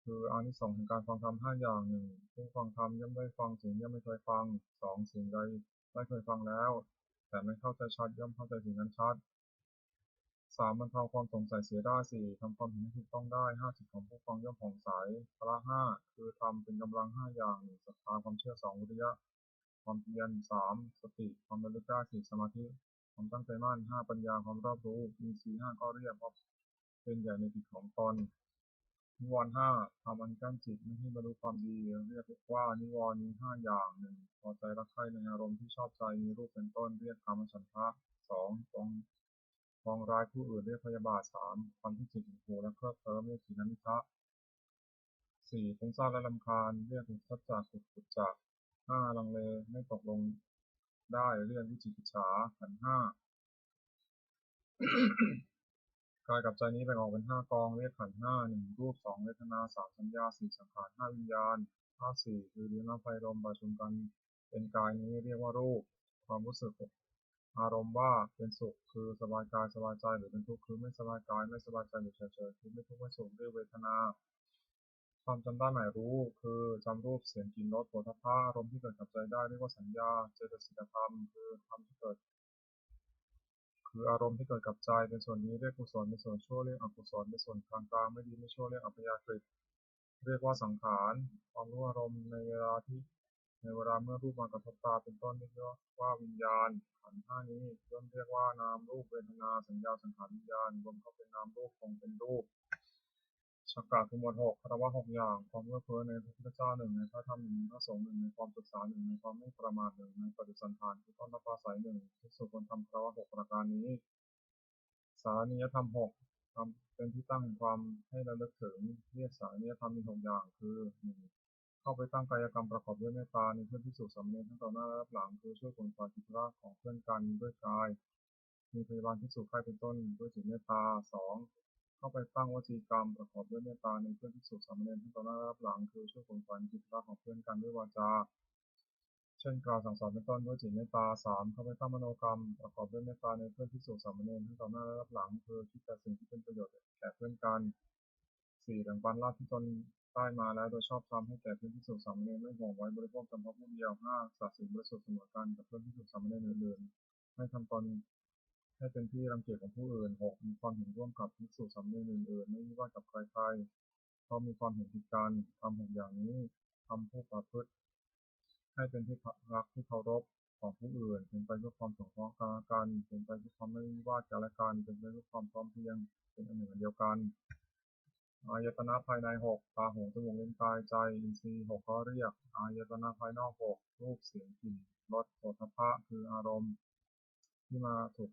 คืออานิสงส์แห่งการฟังธรรมห้าอย่างหนึ่งผู้ฟังธรรมย่อมได้ฟังสิ่งย่อมไม่เคยฟังสองสิ่งใดได้เคยฟังแล้วแต่ไม่เข้าใจชัดย่อมเข้าใจสิ่งนั้นชัดสามบรรเทาความสงสัยเสียได้สี่ทำความเห็นให้ถูกต้องได้ห้าจิตของผู้ฟังย่อมผ่องใสพละห้าคือธรรมเป็นกำลังห้าอย่างหนึ่งศรัทธาความเชื่อสองวิริยะความเพียรสามสติความระลึกได้สี่สมาธิความตั้งใจมั่นห้าปัญญาความรอบรู้มีสี่ห้าก็เรียกว่าเป็นใหญ่ในจิตของตน นิวรณ์ห้าทำอันกั้นจิตไม่ให้บรรลุความดีเรียกว่านิวรณ์มีห้าอย่างหนึ่งพอใจรักใคร่ในอารมณ์ที่ชอบใจมีรูปเป็นต้นเรียกกามฉันทะสองปองร้ายผู้อื่นเรียกพยาบาทสามความที่จิตหดหู่และเคลิบเคลิ้มเรียกถีนมิทะสี่ฟุ้งซ่านและรำคาญเรียกอุทธัจจะกุจจะห้าลังเลไม่ตกลงได้เรียกวิจิกิจฉาขันธ์ห้า กายกับใจนี้แบ่งออกเป็น5กองเรียกขันธ์5 1รูป2เวทนา3สัญญา4สังขาร5วิญญาณธาตุ4คือดินน้ำไฟลมประชุมกันเป็นกายนี้เรียกว่ารูปความรู้สึกอารมณ์ว่าเป็นสุขคือสบายกายสบายใจหรือเป็นทุกข์คือไม่สบายกายไม่สบายใจหรือเฉยๆคือไม่ทุกข์ไม่สุขเรียกเวทนาความจำได้หมายรู้คือจำรูปเสียงกลิ่นรสโผฏฐัพพะอารมณ์ที่เกิดกับใจได้เรียกว่าสัญญาเจตสิกธรรมคือธรรมที่เกิดคืออารมณ์ที่เกิดกับใจเป็นส่วนดีเรียกกุศลเป็นส่วนชั่วเรียกอกุศลเป็นส่วนกลางกลางไม่ดีไม่ชั่วเรียกอัพยากฤิเรียกว่าสังขารความรู้อารมณ์ในเวลาเมื่อรูปมากระทบตาเป็นต้นเรียกว่าวิญญาณขันธ์5นี้ย่อมเรียกว่านามรูปเวทนาสัญญาสังขารวิญญาณรวมเข้าเป็นนามรูปคงเป็นรูปฉักกะคือหมวด6คารวะ6อย่างความเอื้อเฟื้อในพระพุทธเจ้า1ในพระธรรม1ในพระสงฆ์1ในความศึกษา1ในความไม่ประมาท1ในปฏิสันถานคือต้นรับอาศัย1ที่สุดควรทำคารวะ6ประการนี้สารนิยธรรม6ทำเป็นที่ตั้งแห่งความให้ระลึกถึงเรียกสารนิยธรรมมี6อย่างคือ1เข้าไปตั้งกายกรรมประกอบด้วยเมตตาในเพื่อนภิกษุสามเณรทั้งต่อหน้าและรับหลังคือช่วยขนขวายกิจธุระของเพื่อนกันด้วยกายมีพยาบาลภิกษุใคร่เป็นต้นด้วยจิตเมตตา2เข้าไปตั้งวจีกรรมประกอบด้วยเมตตาในเพื่อนภิกษุสามเณรทั้งต่อหน้าและรับหลังคือช่วยขนขวายกิจธุระของเพื่อนกันด้วยวาจาเช่นกล่าวสั่งสอนเป็นต้นด้วยจิตเมตตา3เข้าไปตั้งมโนกรรมประกอบด้วยเมตตาในเพื่อนภิกษุสามเณรทั้งต่อหน้าและรับหลังคือคิดแต่สิ่งที่เป็นประโยชน์แก่เพื่อนกัน4แบ่งปันลาภที่ตนได้มาแล้วโดยชอบธรรมให้แก่เพื่อนภิกษุสามเณรไม่ห่วงไว้บริโภคจำเพาะผู้เดียว5สัตย์สินบริสุทธิ์เสมอกันกับเพื่อนภิกษุสามเณรอื่นๆไม่ทำตนให้เป็นที่รังเกียจของผู้อื่น6มีความเห็นร่วมกับภิกษุสามเณรอื่นๆไม่วิวาทกับใครๆเพราะมีความเห็นผิดกันทำ6อย่างนี้ทำผู้ประพฤติให้เป็นที่รักที่เคารพของผู้อื่นเป็นไปเพื่อความสงเคราะห์กันเป็นไปเพื่อความไม่วิวาทกันและกันเป็นไปเพื่อความพร้อมเพรียงเป็นอันหนึ่งอันเดียวกันอายตนะภายใน6ตาหูจมูกลิ้นกายใจอินทรีย์6ก็เรียกอายตนะภายนอก6รูปเสียงกลิ่นรสโผฏฐัพพะคืออารมณ์ที่มาถูก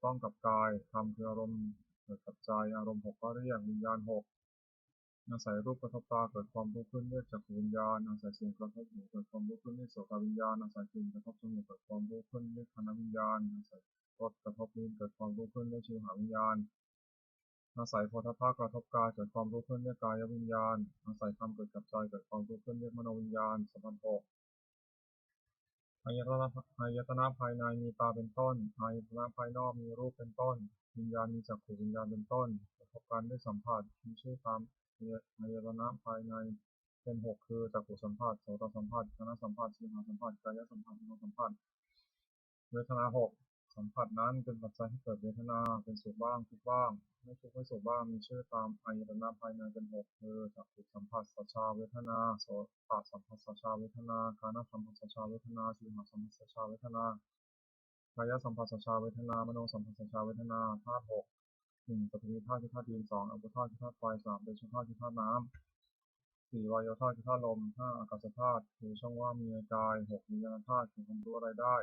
ต้องกับกายธรรมคืออารมณ์เกิดกับใจอารมณ์6ก็เรียกวิญญาณ6อาศัยรูปกระทบตาเกิดความรู้ขึ้นเรียกจักขวิญญาณอาศัยเสียงกระทบหูเกิดความรู้ขึ้นเรียกโสตวิญญาณอาศัยกลิ่นกระทบจมูกเกิดความรู้ขึ้นเรียกคานวิญญาณอาศัยรสกระทบลิ้นเกิดความรู้ขึ้นเรียกชิวหาวิญญาณอาศัยโผฏฐัพพะกระทบกายเกิดความรู้ขึ้นเรียกกายวิญญาณอาศัยธรรมเกิดกับใจเกิดความรู้ขึ้นเรียกมโนวิญญาณสัมพันธ์6อายตนะภายในมีตาเป็นต้นอายตนะภายนอกมีรูปเป็นต้นวิญญาณมีจักขุวิญญาณเป็นต้นประกอบกันด้วยสัมผัสมีชื่อตามอายตนะภายในเป็น6คือจักขุสัมผัสโสตสัมผัสคานสัมผัสชิวหาสัมผัสกายสัมผัสมโนสัมผัสเวทนา6สัมผัสนั้นเป็นปัจจัยให้เกิดเวทนาเป็นสุขบ้างทุกข์บ้างไม่ทุกข์ไม่สุขบ้างมีชื่อตามอายตนะภายในเป็น6คือจักขุสัมผัสสัชชาเวทนาโสตสัมผัสสัชชาเวทนาคานสัมผัสสัชชาเวทนาชิวหาสัมผัสสัชชาเวทนากายสัมผัสสัชชาเวทนามโนสัมผัสสัชชาเวทนาธาตุ6 1ปฐวีธาตุคือธาตุดิน2อัปปธาตุคือธาตุไฟ3เตโชธาตุคือธาตุน้ำ4วายโยธาตุคือธาตุลม5อากาศธาตุคือช่องว่างมีในกาย6วิญญาณธาตุคือความรู้อะไรได้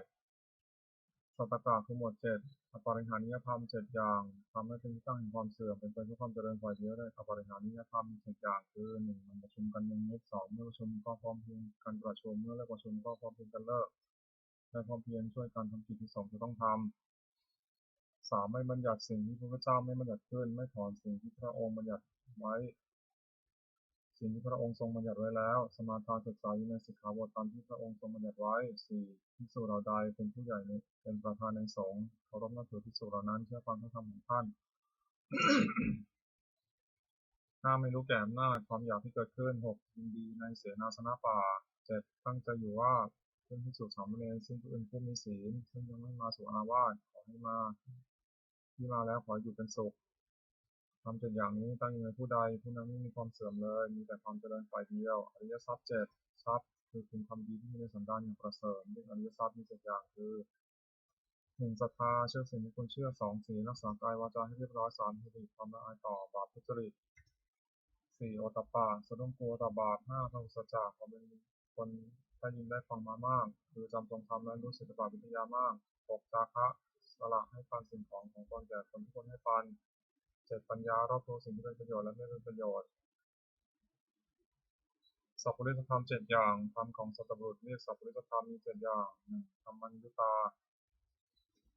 สัตตกะคือหมวด7อปริหานิยธรรม7อย่างทำให้เป็นที่ตั้งแห่งความเสื่อมเป็นไปเพื่อความเจริญฝ่ายเดียวได้อปริหานิยธรรม7อย่างคือ1มันประชุมกันยังนิด2เมื่อประชุมก็พร้อมเพรียงกันประชุมเมื่อเลิกประชุมก็พร้อมเพรียงกันเลิกและพร้อมเพรียงช่วยกันทำกิจที่2จะต้องทำ3ไม่บัญญัติสิ่งที่พระพุทธเจ้าไม่บัญญัติขึ้นไม่ถอนสิ่งที่พระองค์บัญญัติไว้สิ่งที่พระองค์ทรงบัญญัติไว้แล้วสมาทานศึกษาอยู่ในสิกขาบทตามที่พระองค์ทรงบัญญัติไว้4ภิกษุเราใดเป็นผู้ใหญ่เป็นประธานในสงฆ์เคารพนับถือภิกษุเหล่านั้นเชื่อฟังพระธรรมของท่าน5ไม่รู้แก่อำนาจความอยากที่เกิดขึ้น6ยินดีในเสนาสนะป่า7ตั้งใจอยู่ว่าเป็นภิกษุสามเณรซึ่งเป็นผู้มีศีลซึ่งยังไม่มาสู่อาวาสขอให้มาที่มาแล้วขออยู่เป็นสุขทำ7อย่างนี้ตั้งอยู่ในผู้ใดผู้นั้นไม่มีความเสื่อมเลยมีแต่ความเจริญฝ่ายเดียวอริยทรัพย์7ทรัพย์คือคุณความดีที่มีในสันดานอย่างประเสริฐเรื่องอริยทรัพย์มี7อย่างคือ1ศรัทธาเชื่อสิ่งที่ควรเชื่อ2ศีลรักษากายวาจาให้เรียบร้อย3หิริความละอายต่อบาปทุจริต4โอตตัปปะสะดุ้งกลัวต่อบาป5พหุสัจจะความเป็นคนได้ยินได้ฟังมามากคือจำทรงธรรมและรู้ศิลปวิทยามาก6จาคะสละให้ปันสิ่งของตนแก่คนที่ควรให้ปัน7ปัญญารอบรู้สิ่งที่เป็นประโยชน์และไม่เป็นประโยชน์สัพพุริสธรรม7อย่างธรรมของสัตบุรุษเรียกสัพพุริสธรรมมี7อย่าง1ธรรมัญญุตา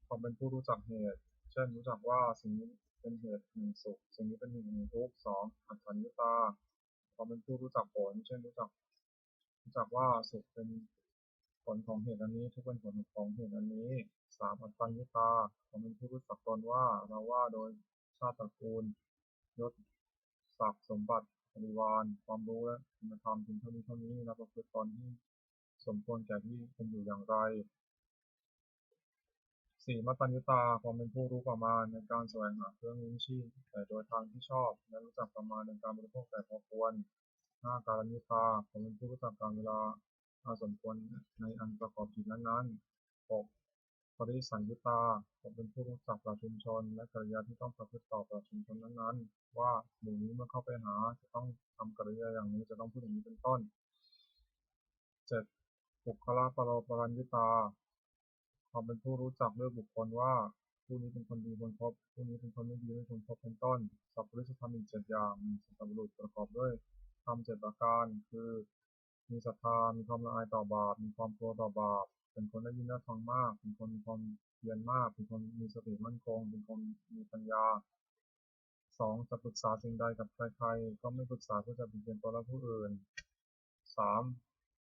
ความเป็นผู้รู้จักเหตุ ช่นรู้จักว่าสิ่งนี้เป็นเหตุแห่งสุขสิ่งนี้เป็นเหตุแห่งทุกข์สองอัตถัญญตาความเป็นผู้รู้จักผลเช่นรู้จักว่าสุขเป็นผลของเหตุอันนี้ทุกข์เป็นผลของเหตุอันนี้สามอัตตัญญตาความเป็นผู้รู้จักตนว่าเราว่าโดยชาติตระกูลยศศักดิ์สมบัติบริวารความรู้และคุณธรรมถึงเท่านี้และประพฤติตนที่สมควรแก่ที่เป็นอยู่อย่างไรสี่มัตตัญญตาความเป็นผู้รู้ประมาณในการแสวงหาเครื่องลี้ชีพแต่โดยทางที่ชอบและรู้จักประมาณในการบริโภคแต่พอควรห้าการญตาความเป็นผู้รู้จักการเวลาสมควรในอันประกอบกิจนั้นๆหกปริสัญญตาความเป็นผู้รู้จักประชุมชนและกริยาที่ต้องประพฤติต่อประชุมชนนั้นๆว่าหมู่นี้เมื่อเข้าไปหาจะต้องทำกริยาอย่างนี้จะต้องพูดอย่างนี้เป็นต้นเจ็ดบุคลปรัญญตาความเป็นผู้รู้จักเลือกบุคคลว่าผู้นี้เป็นคนดีควรคบผู้นี้เป็นคนไม่ดีไม่ควรคบเป็นต้นสัพพุริสธรรมอีกเจ็ดอย่างมีสัตบุรุษประกอบด้วยธรรมเจ็ดประการคือมีศรัทธามีความละอายต่อบาปมีความกลัวต่อบาปเป็นคนได้ยินได้ฟังมากเป็นคนมีความเพียรมากเป็นคนมีสติมั่นคงเป็นคนมีปัญญาสองจะปรึกษาสิ่งใดกับใครๆก็ไม่ปรึกษาเพื่อจะบิดเบือนตนและผู้อื่นสาม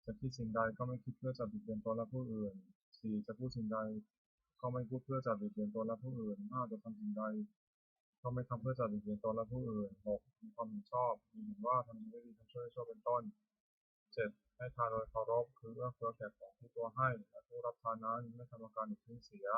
จะคิดสิ่งใดก็ไม่คิดเพื่อจะบิดเบือนตนและผู้อื่นสี่จะพูดสิ่งใดก็ไม่พูดเพื่อจะบิดเบือนตนและผู้อื่นห้าจะทำสิ่งใดก็ไม่ทำเพื่อจะบิดเบือนตนและผู้อื่นหกมีความเห็นชอบมีเห็นว่าทำดีได้ดีทำชั่วได้ชั่วเป็นต้นเจ็ดให้ทานโดยเคารพคือเอื้อเฟื้อแก่ของที่ตัวให้และผู้รับทานนั้นไม่ทำอาการอุดทิ้งเสีย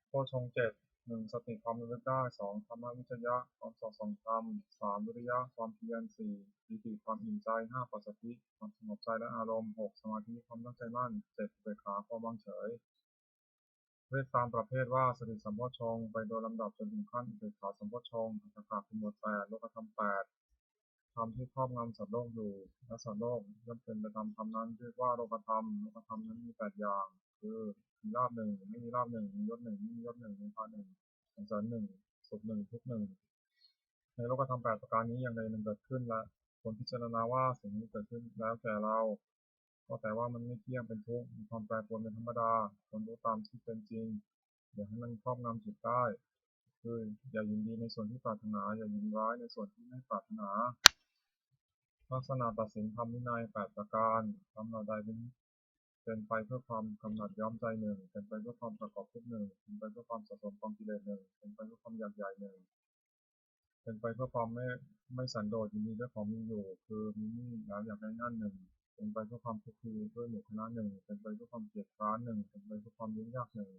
โพชฌงค์เจ็ดหนึ่งสติความระลึกได้สองธรรมวิจยะความสอดส่องธรรมสามวิริยะความเพียรสี่ปิติความอิ่มใจห้าปัสสัทธิความสงบใจและอารมณ์หกสมาธิความตั้งใจมั่นเจ็ดอุเบกขาความวางเฉยเวทตามประเภทว่าสติสัมโพชฌงค์ไปโดยลำดับจนถึงขั้นอุเบกขาสัมโพชฌงค์อัตถกะเป็นหมวดแปดโลกธรรมแปดธรรมที่ครอบงำสัตว์โลกอยู่และสัตว์โลกย่อมเป็นไปตามธรรมนั้นเรียกว่าโลกธรรมโลกธรรมนั้นมีแปดอย่างคือมีลาภหนึ่งไม่มีลาภหนึ่งมียศหนึ่งไม่มียศหนึ่งมีพาหนึ่งสรรเสริญหนึ่งสุขหนึ่งทุกข์หนึ่งในโลกธรรมแปดประการนี้อย่างใดหนึ่งเกิดขึ้นและผลพิจารณาว่าสิ่งนี้เกิดขึ้นแล้วแก่เราก็แต่ว่ามันไม่เที่ยงเป็นทุกข์มีความแปรปรวนเป็นธรรมดาควรรู้ตามที่เป็นจริงอย่าให้มันครอบงำจิตได้คืออย่ายินดีในส่วนที่ปรารถนาอย่ายินร้ายในส่วนที่ไม่ปรารถนาลักษณะตัดสินธรรมวินัยแปดประการทำเราใดเป็นไปเพื่อความกำหนัดย้อมใจหนึ่งเป็นไปเพื่อความประกอบทุกหนึ่งเป็นไปเพื่อความสะสมความกิเลสหนึ่งเป็นไปเพื่อความอยากใหญ่หนึ่งเป็นไปเพื่อความไม่สันโดษยินดีด้วยของมีอยู่คือมีนี่แล้วอยากได้นั่นหนึ่งเป็นไปเพื่อความทุกข์ทีด้วยหมู่คณะหนึ่งเป็นไปเพื่อความเกลียดคร้านหนึ่งเป็นไปเพื่อความยุ่งยากหนึ่ง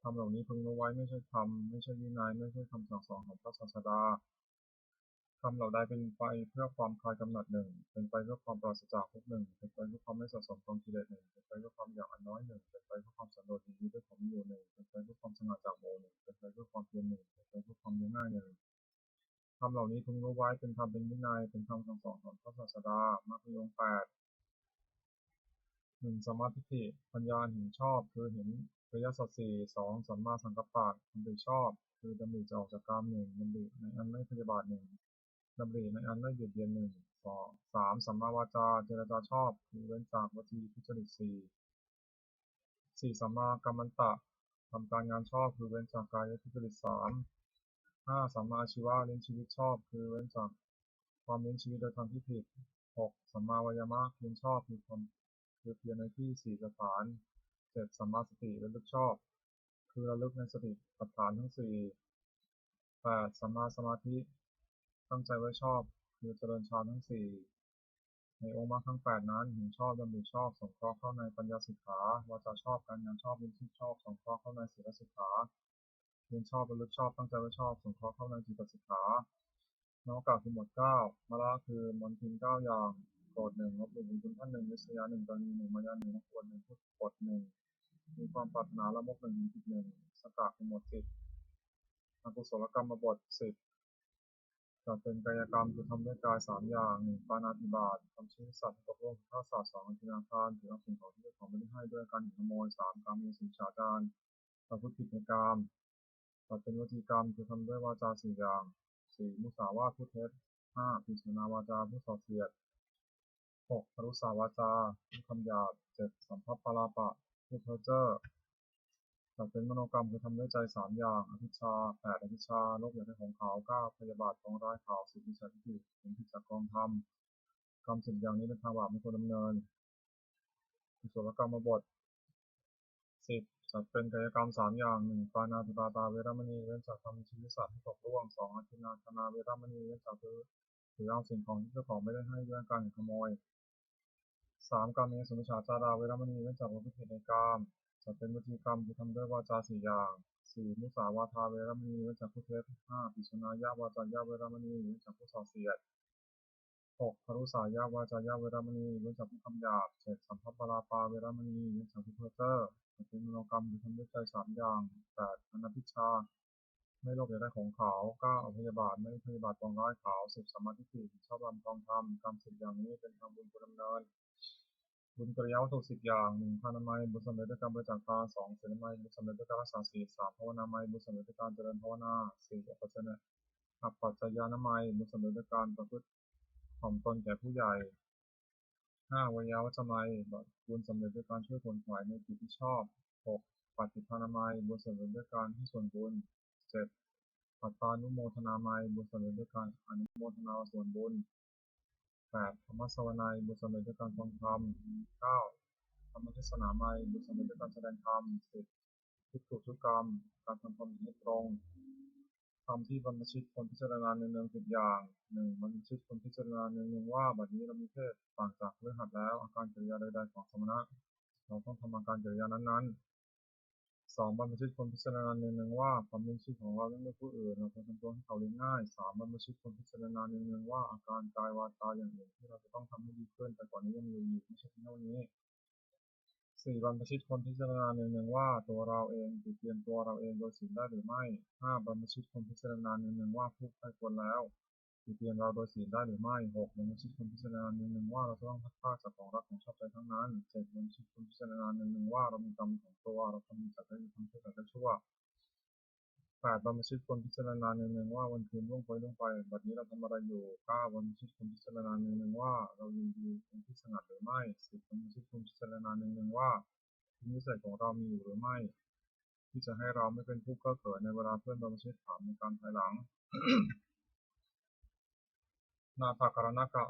ทำเหล่านี้พึงรู้ไว้ไม่ใช่ธรรมไม่ใช่วินัยไม่ใช่คำสั่งสอนของพระศาสดาทำเหล่าใดเป็นไปเพื่อความคลายกำหนัดหนึ่งเป็นไปเพื่อความปราศจากทุกหนึ่งเป็นไปเพื่อความไม่สะสมความกิเลสหนึ่งเป็นไปเพื่อความอยากอันน้อยหนึ่งเป็นไปเพื่อความสันโดษยินดีด้วยของมีอยู่หนึ่งเป็นไปเพื่อความสงัดจากโมหนึ่งเป็นไปเพื่อความเพียรหนึ่งเป็นไปเพื่อความเรียบง่ายหนึ่งทำเหล่านี้พึงรู้ไว้เป็นธรรมเป็นวินัยเป็นคำสั่งสอนของพระศาสดามรรคมีองค์แปดหนึ่งสมมาธิฏฐิปัญญาเห็นชอบคือเห็นอริยสัจสี่สองสัมมาสังกัปปะดำริชอบคือดำริจะออกจากกามหนึ่งดำริในอันไม่พยาบาทหนึ่งดำริในอันไม่เบียดเบียนหนึ่งสองสามสัมมาวาจาเจรจาชอบคือเว้นจากวจีทุจริตสี่สี่สัมมากัมมันตะทำการงานชอบคือเว้นจากกายทุจริตสามห้าสัมมาอาชีวะเลี้ยงชีวิตชอบคือเว้นจากความเลี้ยงชีวิตโดยทางที่ผิดหกสัมมาวายามะเพียรชอบคือเพียรในที่สี่สถานเจ็ดสัมมาสติระลึกชอบคือระลึกในสติปัฏฐานทั้งสี่แปดสัมมาสมาธิตั้งใจไว้ชอบคือเจริญฌานทั้งสี่ในองค์มรรคทั้งแปดนั้นเห็นชอบดำริชอบสงเคราะห์เข้าในปัญญาสิกขาวาจาชอบการงานชอบลิ้นที่ชอบสงเคราะห์เข้าในศีลสิกขาเพียรชอบระลึกชอบตั้งใจไว้ชอบสงเคราะห์เข้าในจิตสิกขานอกจากคือหมวดเก้ามละคือมนทินเก้าอย่างโกรธหนึ่งลบหลู่บุญคุณท่านหนึ่งวิษยาหนึ่งตนีหนึ่งมายาหนึ่งนักบวชหนึ่งพูดปดหนึ่งมีความปรารถนาละมกหนึ่งมีผิดหนึ่งสกะคือหมวดสิบอกุศลกรรมบทสิบจัดเป็นกายกรรมคือทำด้วยกายสามอย่างหนึ่งปาณาติบาตทำชีวิตสัตว์ตกลงฆ่าสัตว์สองอธินาทานถือเอาสิ่งของที่เป็นของไม่ได้ให้ด้วยการหิวขโมยสามการมีสินฉาจารประพฤติผิดในกามจัดเป็นวจีกรรมคือทำด้วยวาจาสี่อย่างสี่มุสาวาทพูดเท็จห้าปิสนาวาจาพูดส่อเสียดหกปรุสาวาจาพูดคำหยาบเจ็ดสัมภปปาราปะพูดเพ้อเจ้อ จัดเป็นมโนกรรมคือทำด้วยใจ3อย่างอภิชฌา8อภิชฌาโลภอยากได้ของเขา9พยาบาทปองร้ายเขา10มิจฉาทิฏฐิเป็นผิดจากกองธรรมกรรม10อย่างนี้เป็นทางบาปไม่ควรดำเนินกุศลกรรมบท10จัดเป็นกายกรรม3อย่าง1ปาณาติปาตาเวรมณีเว้นจากทำชีวิตสัตว์ให้ตกล่วง2อธินาทนาเวรมณีเว้นจากถือเอาสิ่งของที่เจ้าของไม่ได้ให้ด้วยการขโมย3กามเมสุมิจฉาจาราเวรมณีเว้นจากประพฤติผิดในกามจัดเป็นวจีกรรมคือทำด้วยวาจา4อย่าง4มุสาวาทาเวรมณีเว้นจากผู้เท็จ5ปิสุนายาวาจายาเวรมณีเว้นจากผู้ส่อเสียด6พรุษายาวาจายาเวรมณีเว้นจากผู้คำหยาบ7สัมภปราปาเวรมณีเว้นจากผู้เพ้อเจ้อจัดเป็นมโนกรรมคือทำด้วยใจ3อย่าง8อนัพพิชฌาไม่โลภอยากได้ของเขา9อพยาบาทไม่พยาบาทปองร้ายเขา10สัมมาทิฏฐิชอบธรรมกองธรรมกรรม10อย่างนี้เป็นทางบุญกุศลดำเนินบุญกิริยาวัตถุ10อย่าง1ทานามัยบุญสำเร็จด้วยการบริจาคทาน2ศีลไมยบุญสำเร็จด้วยการรักษาศีล3ภาวนามัยบุญสำเร็จด้วยการเจริญภาวนา4อัปปัจจยานามัยบุญสำเร็จด้วยการประพฤติถ่อมตนแก่ผู้ใหญ่5วยาวัจจะไมยบุญสำเร็จด้วยการช่วยคนขวายในกิจที่ชอบ6ปฏิภาณามัยบุญสำเร็จด้วยการให้ส่วนบุญ7ปัตตานุโมทนามัยบุญสำเร็จด้วยการอนุโมทนาส่วนบุญ8ธรรมสวนัยบุญสำเร็จด้วยการฟังธรรม9ธรรมเทศนาไมยบุญสำเร็จด้วยการแสดงธรรม10ทุกข์ทุกกรรมการทำความดีให้ตรงธรรมที่บรรพชิตควรพิจารณาเนืองๆ10อย่าง1บรรพชิตควรพิจารณาเนืองๆว่าบัดนี้เรามีเพศต่างจากฤหัสแล้วอาการกิริยาใดๆของสมณะเราต้องทำอาการกิริยานั้นๆ2บรรพชิตควรพิจารณาเนืองๆว่าความเป็นชีวิตของเราเรื่องผู้อื่นเราควรทำตัวให้เขาเลี้ยงง่าย3บรรพชิตควรพิจารณาเนืองๆว่าอาการกายวาจาอย่างอื่นที่เราจะต้องทำให้ดีขึ้นแต่ก่อนนี้ยังมีอยู่อีกไม่ใช่เพียงเท่านี้4บรรพชิตควรพิจารณาเนืองๆว่าตัวเราเองติเตียนตัวเราเองโดยศีลได้หรือไม่5บรรพชิตควรพิจารณาเนืองๆว่าผู้ใครควรแล้วติเตียนเราโดยศีลได้หรือไม่6บรรพชิตควรพิจารณาเนืองๆว่าเราจะต้องพัดพรากจากของรักของชอบใจทั้งนั้น7บรรพชิตควรพิจารณาเนืองๆว่าเรามีกรรมของตัวเราทำดีจากได้ดีทำชั่วจากได้ชั่ว8บรรพชิตควรพิจารณาเนืองๆว่าวันคืนล่วงไปบัดนี้เราทำอะไรอยู่9บรรพชิตควรพิจารณาเนืองๆว่าเรายินดีเป็นที่สงัดหรือไม่10บรรพชิตควรพิจารณาเนืองๆว่านิสัยของเรามีอยู่หรือไม่ที่จะให้เราไม่เป็นผู้เก้อเขินในเวลาเพื่อนบรรพชิตถามในการภายหลัง นาถกรณกะ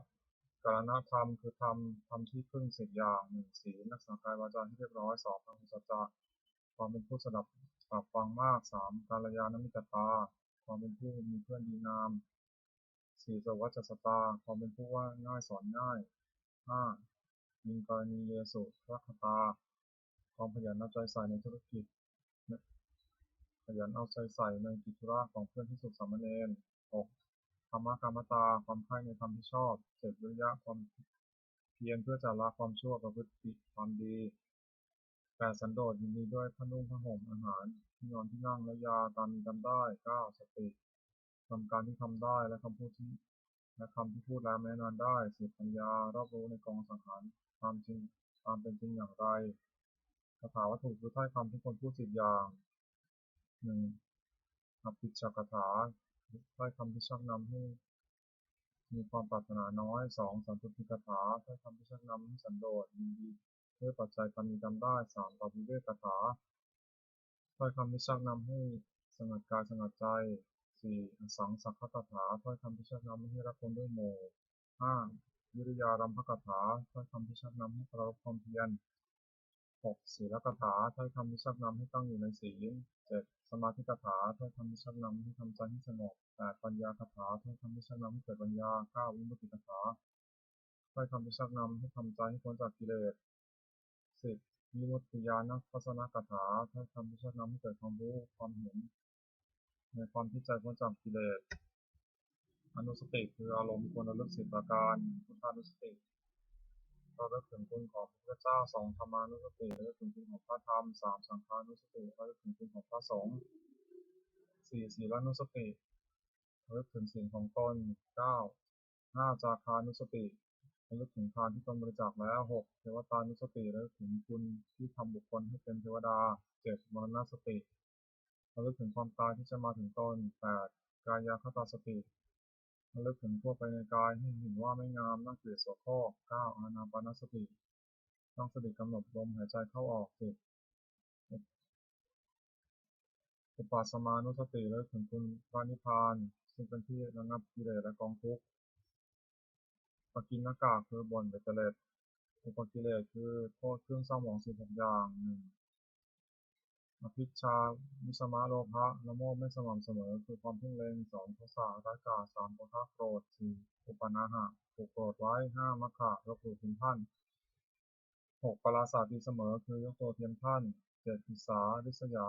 กรณธรรมคือธรรมที่พึ่ง10อย่าง1ศีลรักษากายวาจาให้เรียบร้อย2พหุสัจจะความเป็นผู้สดับฟังมาก3กาลยานมิตรตาความเป็นผู้มีเพื่อนดีงาม4สวัจจสตาความเป็นผู้ว่าง่ายสอนง่าย5ยิงกรณีเยสุรัคตาความขยันเอาใจใส่ในธุรกิจขยันเอาใจใส่ในกิจธุระของเพื่อนที่สุขสามเณร6ธรรมกรรมตาความใคร่ในธรรมที่ชอบ7วิริยะความเพียรเพื่อจะละความชั่วประพฤติความดี8สันโดษยินดีด้วยผ้านุ่งผ้าห่มอาหารที่นอนที่นั่งและยาตามมีตามได้9สติทำการที่ทำได้และคำพูดที่พูดแล้วแม้นานได้10ปัญญารอบรู้ในกองสังขารความจริงความเป็นจริงอย่างไรคาถาวัตถุคือถ้อยคำที่ควรพูด10อย่าง1อภิชฌกถาถ้อยคำที่ชักนำให้มีความปรารถนาน้อย2สันตุติกถาถ้อยคำที่ชักนำให้สันโดษยินดีด้วยปัจจัยตามมีตามได้3ปวิเวกถาถ้อยคำที่ชักนำให้สงัดกายสงัดใจ4อสังสักขถาถ้อยคำที่ชักนำให้รักคนด้วยโม5วิริยารัมภกถาถ้อยคำที่ชักนำให้ประรบความเพียร6ศีลกถาถ้อยคำที่ชักนำให้ตั้งอยู่ในศีล7สมาธิกถาถ้อยคำที่ชักนำให้ทำใจให้สงบ8ปัญญาคถาถ้อยคำที่ชักนำให้เกิดปัญญา9วิมุตติกถาถ้อยคำที่ชักนำให้ทำใจให้พ้นจากกิเลส10วิมุตติญาณทัศนกถาถ้อยคำที่ชักนำให้เกิดความรู้ความเห็นในความที่ใจพ้นจากกิเลสอนุสติคืออารมณ์ควรระลึก10ประการพุทธานุสติเราได้ถึงคุณของพระเจ้า2ธรรมานุสติเราได้ถึงคุณของพระธรรม3สังฆานุสติเราได้ถึงคุณของพระสงฆ์4ศีลานุสติเราได้ถึงศีลของตน9 5จาคานุสติระลึกถึงทานที่ตนบริจาคแล้ว6เทวตานุสติระลึกถึงคุณที่ทำบุคคลให้เป็นเทวดา7มรณสติระลึกถึงความตายที่จะมาถึงตน8กายคตาสติระลึกถึงทั่วไปในกายให้เห็นว่าไม่งามน่าเกลียดโสโครก9อานาปานสติตั้งสติกำหนดลมหายใจเข้าออก10 อุปาสมานุสติระลึกถึงคุณพระนิพพานซึ่งเป็นที่ระงับกิเลสและกองทุกข์ปกิณณกะคือบ่นเบ็ดเตล็ดอุปกิเลสคือโทษเครื่องเศร้าหมอง16อย่างอภิชฌาวิสมะโลภะละโมบไม่สม่ำเสมอคือความเพ่งเล็ง2โทสะร้ายกาจ3โมหะโกรธ4อุปนาหะผูกโกรธไว้5มัคคะลบหลู่คุณท่าน6ปราศาสตร์ดีเสมอคือยกตัวเทียมท่าน7อิสาริษยา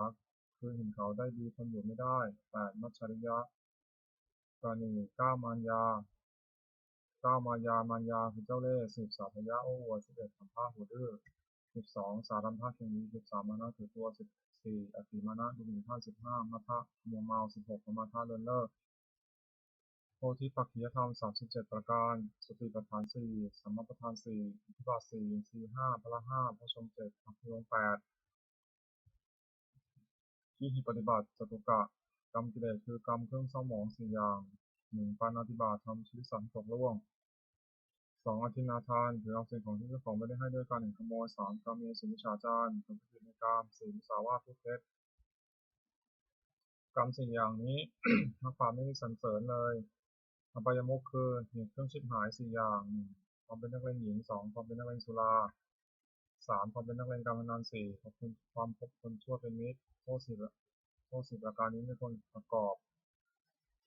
คือเห็นเขาได้ดีทนอยู่ไม่ได้8มัจฉริยะกรณี9มารยา9มารยาคือเจ้าเล่ห์10สาธยะโอ้อวด11ทำผ้าหูดื้อ12สารัมภะเคียงดี13มานะถือตัว14อติมานะดูหมิ่นท่าน15มัทธะมัวเมา16ปมาทะเลินเล่อโพธิปักขิยธรรม37ประการสติปัฏฐาน4สัมมาปัฏฐาน4อิทธิบาท4อินทรีย์5พละ5พระชม7อภิวงค์8ที่ปฏิบัติจตุกะกรรมกิเลสคือกรรมเครื่องเศร้าหมอง4อย่าง1ปาณาติบาตทำชีวิตสัตว์ตกล่วง2อธินาทานถือเอาสิ่งของที่เจ้าของไม่ได้ให้ด้วยการขโมย3กาเมสุมิจฉาจารประพฤติในกาม4มุสาวาทพูดเท็จกรรม4อย่างนี้ นักปราชญ์ไม่มีสรรเสริญเลยอบายมุขคือเหตุเครื่องชิบหาย4อย่างความเป็นนักเลงหญิง2ความเป็นนักเลงสุรา3ความเป็นนักเลงการพนัน4ความพบคนชั่วเป็นมิตรโทษ10ประการนี้ไม่ควรประกอบ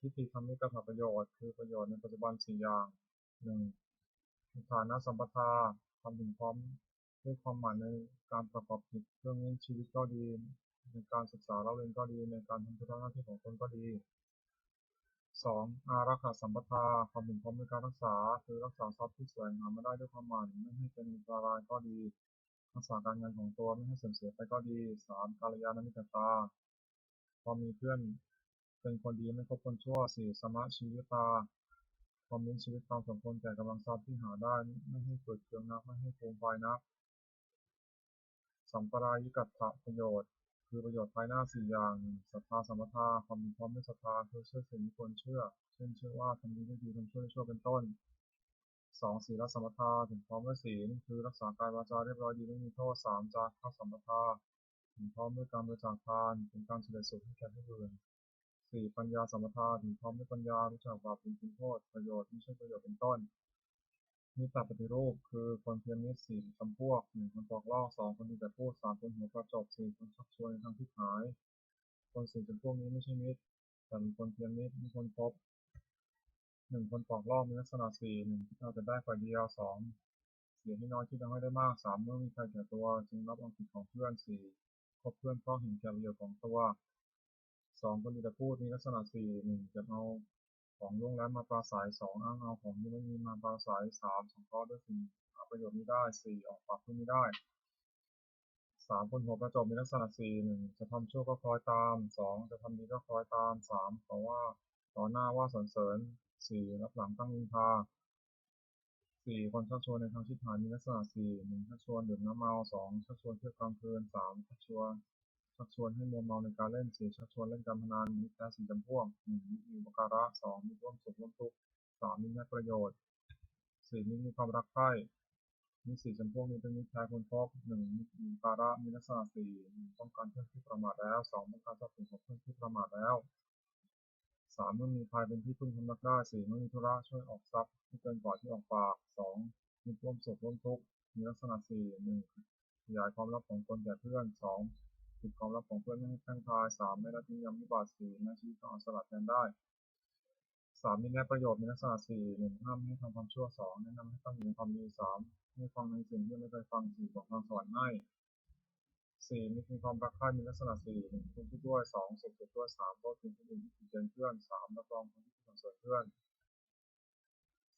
ทิฏฐิธรรมิกถประโยชน์คือประโยชน์ในปัจจุบัน4อย่าง1ฐานะสัมปทาความถึงพร้อมด้วยความหมายในการประกอบกิจเรื่องนี้ชีวิตก็ดีในการศึกษาเราเรียนก็ดีในการทำธุระหน้าที่ของตนก็ดี2อารักขาสัมปทาความถึงพร้อมในการรักษาคือรักษาทรัพย์ที่แสวงหามาได้ด้วยความหมั่นไม่ให้เป็นอันตรายก็ดีรักษาการงานของตัวไม่ให้เสื่อมเสียไปก็ดี3กัลยาณมิตรตาความมีเพื่อนเป็นคนดีไม่คบคนชั่ว4สมะชีวิตาความเลี้ยงชีวิตตามสมควรแก่กำลังทรัพย์ที่หาได้ไม่ให้เกิดเคืองนักไม่ให้ฟูมไฟนักสัมปรายิกัตถประโยชน์คือประโยชน์ภายหน้า4อย่างศรัทธาสัมปทาความมีพร้อมด้วยศรัทธาคือเชื่อสิ่งที่ควรเชื่อเช่นเชื่อว่าทำดีได้ดีทำชั่วได้ชั่วเป็นต้น2ศีลสัมปทาถึงพร้อมด้วยศีลคือรักษากายวาจาเรียบร้อยดีไม่มีโทษ3จาคะสัมปทาถึงพร้อมด้วยการบริจาคทานเป็นการเฉลิมสุขให้แก่ผู้อื่น4ปัญญาสัมปทาถึงพร้อมด้วยปัญญารู้จักบาปเป็นคุณโทษประโยชน์ไม่ใช่ประโยชน์เป็นต้นมิตรปฏิรูปคือคนเพียรมิตร4จำพวก1คนปอกลอก2คนดีแต่พูด3คนหัวกระจก4คนชักชวนในทางที่หายคน4จำพวกนี้ไม่ใช่มิตรแต่เป็นคนเพียรมิตรมีคนพบ1คนปอกลอกมีลักษณะ4 1คิดเอาแต่ได้ฝ่ายเดียว2เสียให้น้อยคิดเอาให้ได้มาก3เมื่อมีใครแก่ตัวจึงรับเอาผิดของเพื่อน4คบเพื่อนเพราะเห็นแก่ประโยชน์ของตัว2คนดีแต่พูดมีลักษณะ4 1เก็บเอาของล่วงแล้วมาปราศัย2อ้างเอาของที่ไม่มีมาปราศัย3สงเคราะห์ด้วยสิ่งหาประโยชน์ไม่ได้4ออกปากพูดไม่ได้3คนหัวประจบมีลักษณะ4 1จะทำชั่วก็คล้อยตาม2จะทำดีก็คล้อยตาม3เพราะว่าต่อหน้าว่าสรรเสริญ4รับหลังตั้งนินทา4คนชักชวนในทางชิบหายมีลักษณะ4 1ชักชวนดื่มน้ำเมา2ชักชวนเที่ยวกลางคืน3ชักชวนให้มัวเมาในการเล่น4ชักชวนเล่นการพนันมิตรแท้4จำพวก1มีอุปการะ2มีร่วมสุขร่วมทุกข์3มีให้ประโยชน์4มีความรักใคร่มี4จำพวกนี้เป็นมิตรแท้คนพบ1มีอุปการะมีลักษณะ4 1ป้องกันเพื่อนที่ประมาทแล้ว2ป้องกันทรัพย์สินของเพื่อนที่ประมาทแล้ว3เมื่อมีภัยเป็นที่พึ่งพำนักได้4เมื่อมีธุระช่วยออกทรัพย์ที่เกินกว่าที่ออกปาก2มีร่วมสุขร่วมทุกข์มีลักษณะ4 1ขยายความลับของตนแก่เพื่อน2ปิดความลับของเพื่อนไม่ให้แพร่งพราย3ไม่ละทิ้งยำวิบัติ4แม้ชีวิตต้องเอาสละแทนได้3มีแง่ประโยชน์มีลักษณะ4 1ห้ามไม่ให้ทำความชั่ว2แนะนำให้ตั้งอยู่ในความดี3ให้ฟังในสิ่งที่ไม่เคยฟัง4บอกทางสวรรค์ให้4มีความรักใคร่มีลักษณะ4 1ทุกข์ด้วย2สุขด้วย3โทษถึงผู้อื่นที่ติเตียนเพื่อน3รับรองคนที่สรรเสริญเพื่อน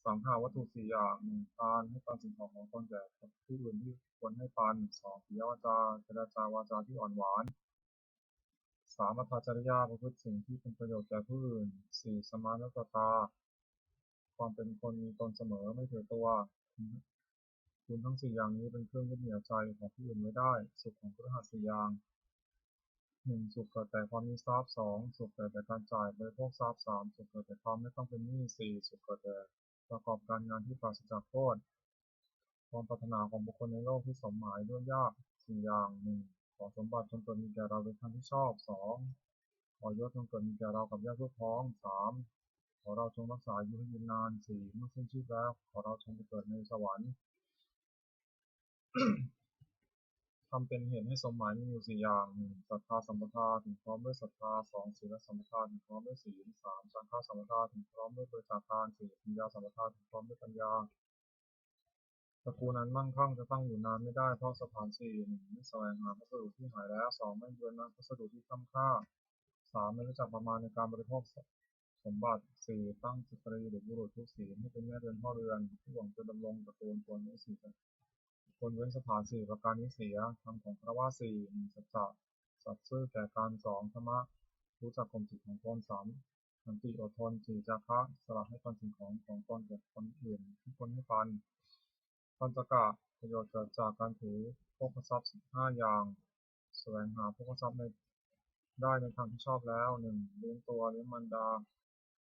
สังหาวัตถุ4อย่าง1ทานให้ปันสิ่งของของตนแก่ผู้อื่นที่ควรให้ปัน2ปิยวาจาเจรจาวาจาที่อ่อนหวาน3อัตถจริยาประพฤติสิ่งที่เป็นประโยชน์แก่ผู้อื่น4สมานุตตาความเป็นคนมีตนเสมอไม่ถือตัวคุณทั้ง4อย่างนี้เป็นเครื่องยึดเหนี่ยวใจของผู้อื่นไว้ได้สุขของพฤหัส4อย่าง1สุขเกิดแต่ความมีทรัพย์2สุขเกิดแต่การจ่ายบริโภคทรัพย์3สุขเกิดแต่ความไม่ต้องเป็นหนี้4สุขเกิดแต่ประกอบการงานที่ปราศจากโทษความปรารถนาของบุคคลในโลกที่สมหมายด้วยยาก4อย่าง1ขอสมบัติจนตนมีแก่เราโดยทางที่ชอบ2 ขอยศจงเกิดมีแก่เรากับญาติพวกพ้อง3ขอเราจงรักษาอายุให้ยืนนาน4เมื่อสิ้นชีพแล้วขอเราจงไปเกิดในสวรรค์ ทำเป็นเหตุให้สมหมายมีอยู่4อย่าง1ศรัทธาสัมปทาถึงพร้อมด้วยศรัทธา2ศีลสัมปทาถึงพร้อมด้วยศีล3จาคะสัมปทาถึงพร้อมด้วยบริจาคทาน4ปัญญาสัมปทาถึงพร้อมด้วยปัญญาตระกูลนั้นมั่งคั่งจะตั้งอยู่นานไม่ได้เพราะสถาน4 1ไม่แสวงหาพัสดุที่หายแล้ว2ไม่บูรณะพัสดุที่ค้ำค่า3ไม่รู้จักประมาณในการบริโภคสมบัติ4ตั้งสตรีหรือบุรุษทุกศีลให้เป็นแม่เรือนพ่อเรือนผู้หวังจะดำรงตระกูลควรเว้นควรเว้นสถาน4ประการนี้เสียธรรมของพระว่า4 1สัจจะสัตย์ซื่อแก่การ2ธรรมะรู้จักข่มจิตของตน3สันติอดทน4จาคะสละให้ปันสิ่งของตนแก่คนอื่นที่คนให้ปันปัญจกะประโยชน์เกิดจากการถือโภคทรัพย์15อย่างแสวงหาโภคทรัพย์ได้ในทางที่ชอบแล้ว1เลี้ยงตัวเลี้ยงมารดา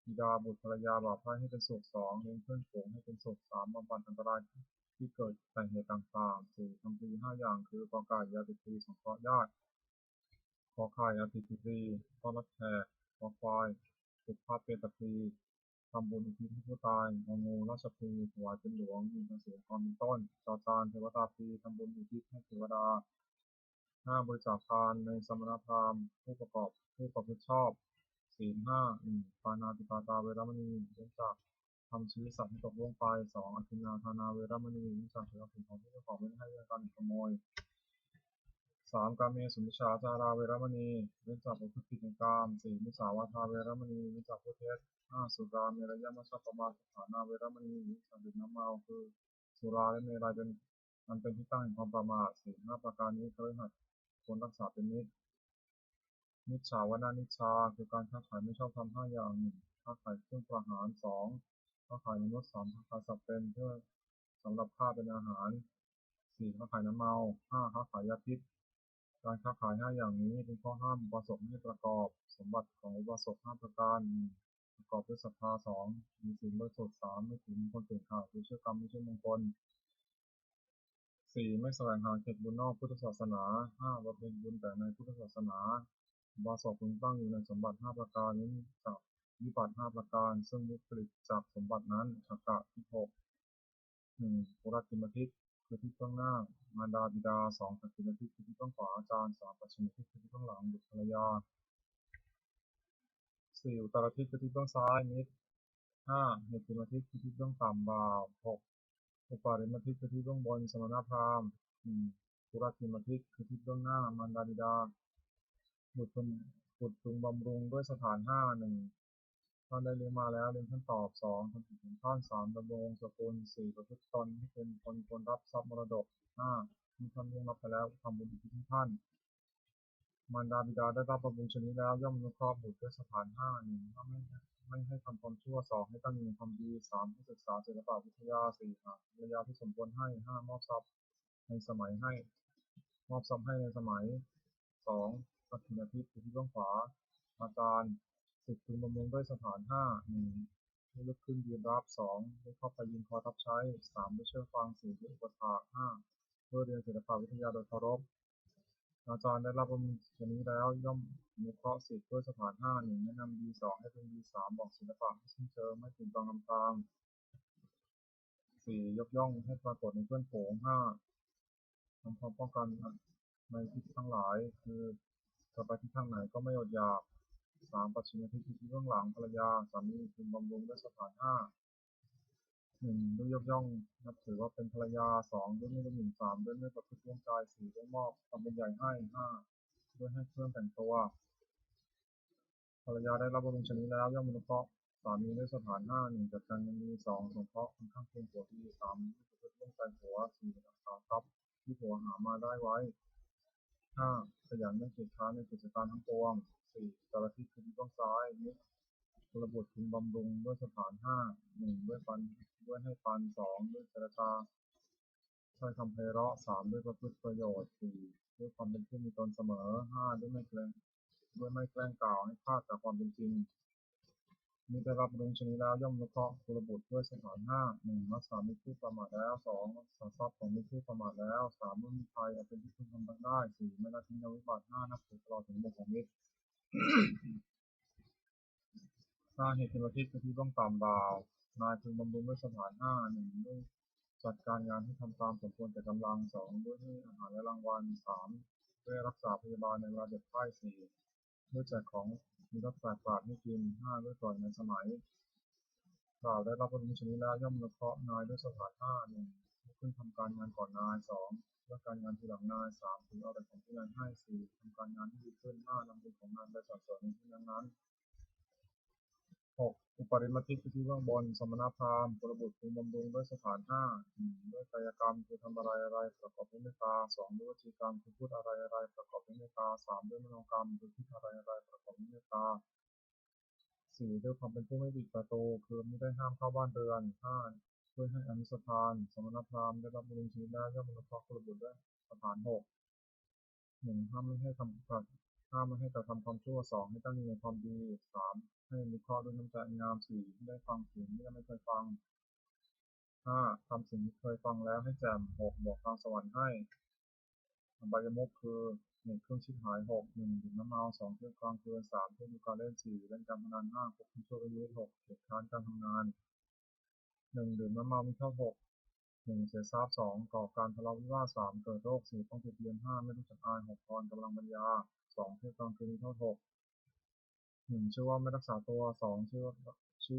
บิดาบุตรภรรยาบ่าวไพร่ให้เป็นสุข2เลี้ยงเพื่อนฝูงให้เป็นสุข3บำบัดอันตรายที่เกิดแต่เหตุต่างๆ4ทำดี5อย่างคือกอไก่ยาติตรีสงเคราะห์ญาติขอไข่อติปิตรีต้อนรับแขกขอควายสุภาพเปตตรีทำบุญอุทิศให้ผู้ตายงองูราชพฤกษ์ถวายเป็นหลวงมีเกษตรกรเป็นต้นจอจานเทวตาพรีทำบุญอุทิศให้เทวดา5บริจาคทานในสมณพราหมณ์ผู้ประพฤติชอบศีล5ปาณาติปาตาเวรมณีเว้นจากทำชีวิตสัตว์ให้ตกล่วงไป2อทินนาทานาเวรมณีเว้นจากถือเอาสิ่งของที่เจ้าของไม่ได้ให้ด้วยการขโมย3กาเมสุมิจฉาจาราเวรมณีเว้นจากประพฤติผิดในกาม4มุสาวาทาเวรมณีเว้นจากพูดเท็จ5สุราเมรยมัชฌัปปมาสถานาเวรมณีเว้นจากดื่มน้ำเมาคือสุราและเมรัยเป็นอันเป็นที่ตั้งแห่งความประมาทศีล5ประการนี้คฤหัสถ์ควรรักษาเป็นนิจมิจฉาวนานิชชาคือการค้าขายไม่ชอบธรรม5อย่างค้าขายเครื่องประหาร2ค้าขายมนุษย์3ค้าขายสัตว์เป็นเพื่อสำหรับฆ่าเป็นอาหาร4ค้าขายน้ำเมา5ค้าขายยาพิษการค้าขาย5อย่างนี้เป็นข้อห้ามอุบาสกไม่ให้ประกอบสมบัติของอุบาสก5ประการประกอบด้วยศรัทธา2มีศีลบริสุทธิ์3ไม่ถือมงคลเกินขาดคือเชื่อกรรมไม่ใช่มงคล4ไม่แสวงหาเขตบุญนอกพุทธศาสนา5บำเพ็ญบุญแต่ในพุทธศาสนาอุบาสกพึงตั้งอยู่ในสมบัติ5ประการนี้จากวิบัติ5ประการซึ่งวิปริตจากสมบัตินั้นฉักกะที่6 1ปุรติมทิฏฐิคือที่เบื้องหน้ามารดาบิดา2สัตติมทิฏฐิคือที่เบื้องขวาอาจารย์3ปัจฉิมทิฏฐิคือที่เบื้องหลังบุตรภรรยา4อุตรทิฏฐิคือที่เบื้องซ้ายมิตร5เหตุมทิฏฐิคือที่เบื้องต่ำบ่าว6อุปาริมทิฏฐิคือที่เบื้องบนสมณพราหมณ์ปุรติมทิฏฐิคือที่เบื้องหน้ามารดาบิดาบุตรพึงบำรุงด้วยสถานท่านได้เลี้ยงมาแล้วเลี้ยงท่านตอบ2ทำผิดของท่าน3ดำรงสกุล4ประพฤติตนให้เป็นคนควรรับทรัพย์มรดก5มีท่านล่วงลับไปแล้วทำบุญอุทิศให้ท่านมารดาบิดาได้รับบำรุงชนี้แล้วย่อมอนุเคราะห์บุตรด้วยสถานถ้าไม่ให้ทำความชั่ว2ให้ตั้งอยู่ในความดี3ให้ศึกษาศิลปวิทยา4หาภรรยาที่สมควรให้5มอบทรัพย์ในสมัยให้มอบทรัพย์ให้ในสมัย2สักขิณทิฏฐิที่เบื้องขวาอาจารย์10พึงบำรุงด้วยสถานให้ลุกขึ้นยืนรับ2ได้เข้าไปยืนคอยรับใช้3ได้เชื่อฟัง4ได้อุปถาก5เพื่อเรียนศิลปวิทยาโดยเคารพอาจารย์ได้รับบำรุงชนี้แล้วย่อมอนุเคราะห์สิทธิ์ด้วยสถานแนะนำดี2ให้เป็นดี3บอกศิลปะให้สิ้นเชิงไม่ถึงกองลำทาง4ยกย่องให้ปรากฏในเพื่อนฝูง5ทำความป้องกันในทิศทั้งหลายคือจะไปที่ทางไหนก็ไม่อดอยาก3ปัจฉิมทิฏฐิที่เบื้องหลังภรรยาสามีพึงบำรุงด้วยสถาน1ด้วยยกย่องนับถือว่าเป็นภรรยา2ด้วยไม่ละหมิ่น3ด้วยไม่ประพฤติร่วมกาย4ด้วยมอบความเป็นใหญ่ให้5ด้วยให้เครื่องแต่งตัวภรรยาได้รับบำรุงชนี้แล้วย่อมอนุเคราะห์สามีด้วยสถาน1จัดการเงินดี2สงเคราะห์คนข้างเคียงผัวดี3ไม่ประพฤติร่วมใจผัว4รักษาทรัพย์ที่ผัวหามาได้ไว้5ขยันไม่เกียจคร้านในกิจการทั้งปวง4จารทิฏฐิคือที่เบื้องซ้ายมิตรกุลบุตรพึงบำรุงด้วยสถาน1ด้วยให้ปัน2ด้วยเจรจาใช้คำไพเราะ3ด้วยประพฤติประโยชน์4ด้วยความเป็นผู้มีตนเสมอ5ด้วยไม่แกล้งกล่าวให้พลาดจากความเป็นจริงมิได้รับบำรุงชนี้แล้วย่อมอนุเคราะห์กุลบุตรด้วยสถาน1รักษามิตรผู้ประมาทแล้ว2รักษาทรัพย์ของมิตรผู้ประมาทแล้ว3เมื่อมีภัยอาจเป็นที่พึงทำได้4ไม่ละทิ้งวิบัติ5นับถือตลอดถึงบุตรของมิตร 5 เหตุผลที่เบื้องต่ำบ่าวนายพึงบำรุงด้วยสถาน 5 1. ด้วยจัดการงานให้ทำตามสมควรแก่กำลัง 2. ด้วยให้อาหารและรางวัล 3. ด้วยรักษาพยาบาลในเวลาเจ็บไข้ 4. ด้วยแจกของมีรสแปลกประหลาดให้กิน 5. ด้วยปล่อยในสมัยบ่าวได้รับบำรุงชนิดแล้วย่อมอนุเคราะห์นายด้วยสถาน 5 1. ลุกขึ้นทำการงานก่อนนาย 2. เลิกการงานทีหลังนาย 3. ถือเอาแต่ของที่นายให้ 4. ทำการงานให้ดีขึ้น 5. นำบุญของนายไปสรรเสริญในที่นั้น6. อุปริมทิคือที่เบื้องบน สมณพราหมณ์กุลบุตรพึงบำรุงด้วยสถาน 5 1. ด้วยกายกรรมคือทำอะไรประกอบด้วยเมตตา 2. ด้วยวจีกรรมคือพูดอะไรประกอบด้วยเมตตา 3. ด้วยมโนกรรมคือคิดอะไรประกอบด้วยเมตตา 4. ด้วยความเป็นผู้ไม่ปิดประตูคือไม่ได้ห้ามเข้าบ้านเรือน 5. ด้วยให้อนุสทาน สมณพราหมณ์ได้รับบำรุงชีวิตแล้วย่อมอนุเคราะห์กุลบุตรด้วยสถาน 6 1. ห้ามไม่ให้กระทำความชั่ว 2. ให้ตั้งอยู่ในความดี 3. ให้มีข้อด้วยน้ำใจงาม 4. ให้ได้ฟังสิ่งที่ยังไม่เคยฟัง 5. ทำสิ่งที่เคยฟังแล้วให้แจ่ม 6. บอกทางสวรรค์ให้อบายมุขคือ 1. เครื่องชิบหาย 6. 1. ดื่มน้ำเมา 2. เที่ยวกลางคืน 3. เที่ยวดูการเล่น 4. เล่นการพนัน 5. ควบคุมชั่วประยุทธ์ 6. เกียจคร้านการทำงาน 1. ดื่มน้ำเมามีโทษ 6. 1. เสียทรัพย์ 2. ก่อการทะเลาะวิวาท 3. เกิดโรค 4. ต้องติดเตียง 5. ไม่รู้จักอาย 6. พรกำลังปัญญา 2. เที่ยวกลางคืนมีโทษ 6. 1. ชื่อว่าไม่รักษาตัว 2. ชื่อ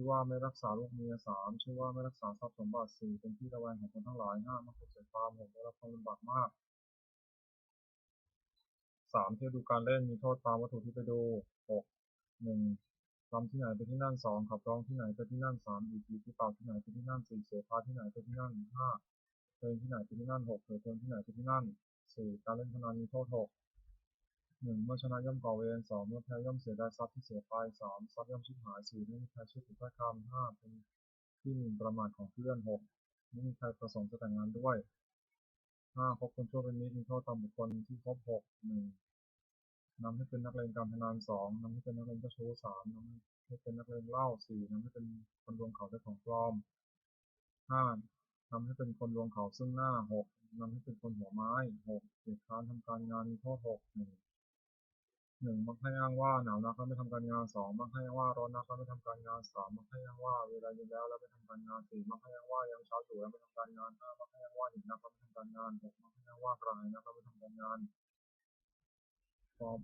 ว่าไม่รักษาลูกเมีย 3. ชื่อว่าไม่รักษาทรัพย์สมบัติ 4. เป็นที่ระแวงของคนทั้งหลาย 5. มักถูกใจความ 6. ได้รับความลำบากมาก 3. เที่ยวดูการเล่นมีโทษตามวัตถุที่ไปดู 6. 1. รำที่ไหนไปที่นั่น 2. ขับร้องที่ไหนไปที่นั่น 3. ดีดปีที่เป่าที่ไหนไปที่นั่น 4. เสพาที่ไหนไปที่นั่น 5. เพลงที่ไหนไปที่นั่น 6. เถิดเพลงที่ไหนไปที่นั่น 4. การเล่นพนันมีโทษ 6. 1. เมื่อชนะย่อมก่อเวร 2. เมื่อแพ้ย่อมเสียดายทรัพย์ที่เสียไป 3. ทรัพย์ย่อมชิบหาย 4. ไม่มีใครเชื่อถือถ้อยคำ 5. เป็นที่หมิ่นประมาทของเพื่อน 6. ไม่มีใครประสงค์จะแต่งงานด้วย 5. คบคนชั่วเป็นมิตรมีโทษตามบุคคลที่คบ 6. 1. นำให้เป็นนักเลงการพนัน 2. นำให้เป็นนักเลงเจ้าชู้ 3. นำให้เป็นนักเลงเหล้า 4. นำให้เป็นคนลวงเขาด้วยของปลอม 5. นำให้เป็นคนลวงเขาซึ่งหน้า 6. นำให้เป็นคนหัวไม้ 6. เกียจคร้านทำการงานมีโทษ 6. 1. มักให้อ้างว่าหนาวนักแล้วไม่ทำการงาน 2. มักให้อ้างว่าร้อนนักแล้วไม่ทำการงาน 3. มักให้อ้างว่าเวลาเย็นแล้วไม่ทำการงาน 4. มักให้อ้างว่ายังเช้าอยู่แล้วไม่ทำการงาน 5. มักให้อ้างว่าหิวนักแล้วไม่ทำการงาน 6. มักให้อ้างว่ากระหายนักแล้วไม่ทำการงานความ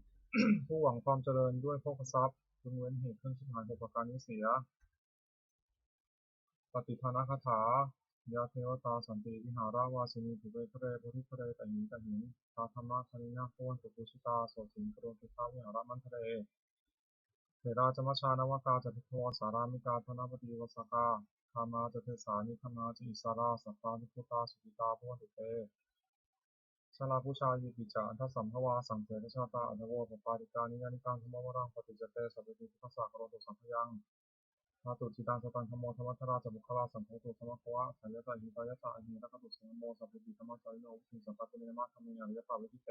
ผู้หวังความเจริญด้วยโภคทรัพย์พึงเว้นเหตุเครื่องชิบหาย6ประการนี้เสีย ปฏิภาณคาถายาเทวตาสันติวิหาราวาสินีภูเวคะเรโพธิคะเรตหิงตหิงตาธรรมะธนินาโคนตุกุชิตาโสสิงกโรติตาวิหารมันทะเรเถราจมัชฌานวกาจติทวสารามิกาธนปฏิวสกาคามาจเทสานิคมาจอิสาราสัพพานิพุตาสุขิตาพวันตุเตชลาภูชายุติจาอันทสัมภวาสังเสรชาตาอันทโวปปาติกานิยานิกังธรรมวรังปฏิจเตสัพพิทุกขสักโรตุสังขยังมาตุจิตังสตังธรรมโมธรรมชราจบุคลาสัมโพธุธรรมภวะสายตาหิตายตาอหิรักตุสังโมสัพพิธรรมจาริโนวิสัมปัตติเนมะธรรมิยาริยตาวิทิเต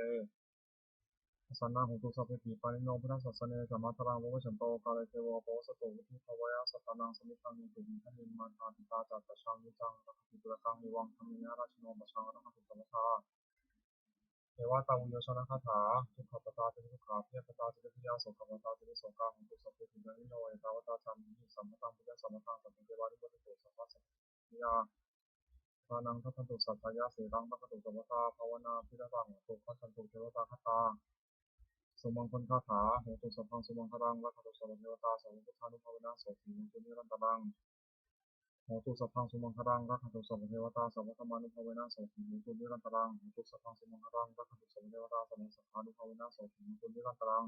สันนาหุตุสัพพิปานิโนพุทธสัสเนสัมมาตรังวะฉันโตกาลเทวะโปสโตวิทิภวะยะสัตตานังสมิทังมิตุมิทันิมาทาติตาจัตตชังวิจังรักขุตุระกังวิวังธรรมิยาราชโนปชังรักขุสัมมาทาเทวตาอุโยชนะคาถาทุกขปตาติทุกขาเพียปตาติพิยาโสขปตาติโสกาหุตุสัพพิญาณิโนเอตาวตาจันทิสัมมตังพุทธสัมมตังสัพเพเทวานิโมติโตสัพพะสัพพิยาทานังทัพพันตุสัพพยาเสรังปัคตุสัพพตาภาวนาพิรตังตุขันตุเทวตาคาถาสมังคนคาถาโหตุสัพพังสมังคารังรักตุสัพพเทวตาสัพพุทธานุภาเวนะโสติมุตุนิรันตรังโหตุสัพพังสมังคารังรักตุสัพพเทวตาสัพพธรรมานุภาเวนะโสติมุตุนิรันตรังโหตุสัพพังสมังคารังรักตุสัพพเทวตาสัพพสัพพานุภาเวนะโสติมุตุนิรันตรัง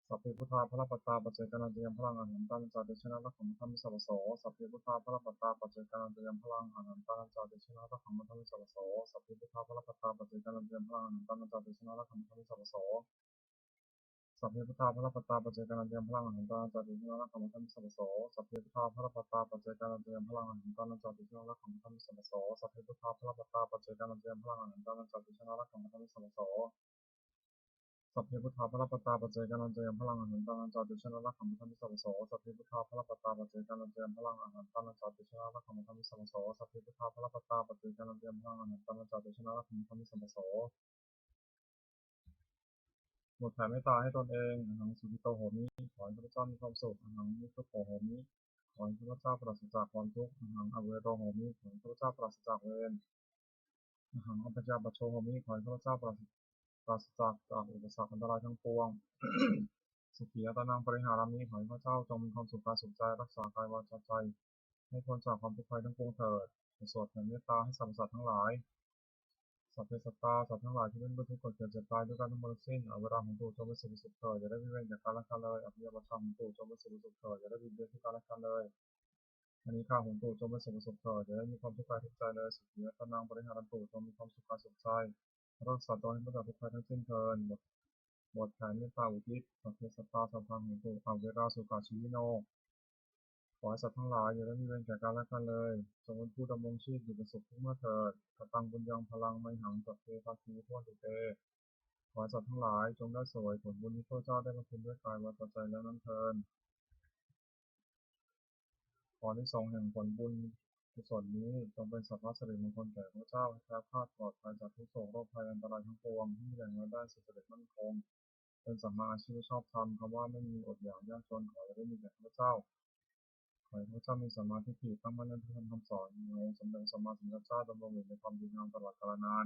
สัพเพพุทธาพระปัตตาปัจเจกนันเตยมพลังอหันตันจาเตชนะรักขมธรรมิสัพพโสสัพเพพุทธาพระปัตตาปัจเจกนันเตยมพลังอหันตันจาเตชนะรักขมธรรมิสัพพโสสัพเพพุทธาพระปัตตาปัจเจกนันเตยมพลังอหันตันจาเตชนะรักขมธรรมิสัพพโสสัพเพพุทธาพระปัตตาปัจเจกนันเตยมพลังอหันตันจาเตชนะรักขมธรรมิสัพพโสสัพเพพุทธาพระปัตตาปัจเจกนันเตยมพลังอหันตันจาเตชนะรักขมธรรมิสัพพโสสัพเพพุทธาพระปัตตาปัจเจกนันเตยมพลังอหันตันจาเตชนะรักขมธรรมิสัพพโสสัพเพพุทธาพระปัตตาปัจเจกนันเตยมพลังอหันตันจาตุชนะรักขัมธรรมิสัพพโสสัพเพพุทธาพระปัตตาปัจเจกนันเตยมพลังอหันตันจาตุชนะรักขัมธรรมิสัพพโสสัพเพพุทธาพระปัตตาปัจเจกนันเตยมพลังอหันตันจาตุชนะรักขัมธรรมิสัพพโส บทแผ่เมตตาให้ตนเองอหังสุขิโตโหมิขอให้ข้าพเจ้ามีความสุขอหังนิพพโตโหมิขอให้ข้าพเจ้าปราศจากความทุกข์อหังอเวโรโหมิขอให้ข้าพเจ้าปราศจากเวรอหังอัปปจาปโชโหมิขอให้ข้าพเจ้าปราศจากอุปสรรคอันตรายทั้งปวง สุขีอัตนังปริหารามิขอให้ข้าพเจ้าจงมีความสุขกายสุขใจรักษากายวาจาใจให้พ้นจากความทุกข์ภัยทั้งปวงเถิดสวดแผ่เมตตาให้สรรพสัตว์ทั้งหลายสัพเพสัตตาสัตว์ทั้งหลายที่เป็นผู้ทุกข์เกิดเจ็บตายด้วยกันทั้งหมดสิ้นอเวราของตู่จงเป็นสุขเถิดอย่าได้วิเวกจากกันและกันเลยอภิยาบาทของตู่จงเป็นสุขเถิดอย่าได้วิเวกจากกันและกันเลยอันนี้ข้าของตู่จงเป็นสุขเถิดอย่าได้มีความทุกข์กายทุกใจเลยสุขีอัตนังปริหารันตู่จงมีความสุขกายสุขใจรักษาตนให้พ้นจากทุกข์ภัยทั้งสิ้นเถิดบทแผ่เมตตาอุทิศสัพเพสัตตาสัพพังของตู่อเวราสุขาชีวิโนขอให้สัตว์ทั้งหลายอย่าได้มีเวรแก่กันและกันเลยจงเป็นผู้ดำรงชีพอยู่เป็นสุขทุกเมื่อเถิดกตังบุญยังพลังไมหังสัพเพภาคีทั่วตุเตขอให้สัตว์ทั้งหลายจงได้เสวยผลบุญที่พระเจ้าได้บำเพ็ญด้วยกายวาจาใจแล้วนั้นเถิดขอที่ทรงแห่งผลบุญกุศลนี้จงเป็นสัพพะสิริมงคลแก่พระเจ้าให้แคล้วคลาดปลอดภัยจากทุกโศกโรคภัยอันตรายทั้งปวงที่มีแหล่งรายได้สุจริตมั่นคงเป็นสัมมาอาชีพชอบธรรมคำว่าไม่มีอดอยากยากจนขอจะได้มีแก่พระเจ้าขอให้พระเจ้ามีสัมมาทิฏฐิตั้งมั่นในพระธรรมคำสอนมีองค์สมเด็จสัมมาสัมพุทธเจ้าดำรงอยู่ในความดีงามตลอดกาลนาน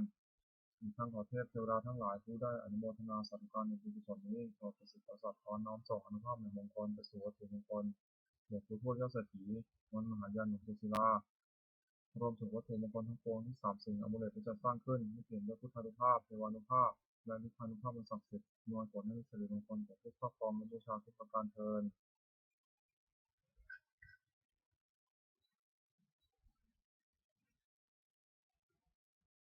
อีกทั้งขอเทพเทวดาทั้งหลายผู้ได้อนุโมทนาสาธุการในบุญกุศลนี้ขอประสิทธิ์ประสาทขอน้อมส่งอนุภาพแห่งมงคลไปสู่วัตถุมงคลเดชผู้พูดยอดเศรษฐีวันมหายานหนุตุศิลารวมถึงวัตถุมงคลทั้งปวงที่สามสิ่งอมุเลตที่จะสร้างขึ้นให้เปลี่ยนด้วยพุทธานุภาพเทวานุภาพและนิพพานุภาพบนศักดิ์สิทธิ์นวลผลให้มีสิริมงคลแก่ผู้ครอบครองและบูชาทุกประการเทิน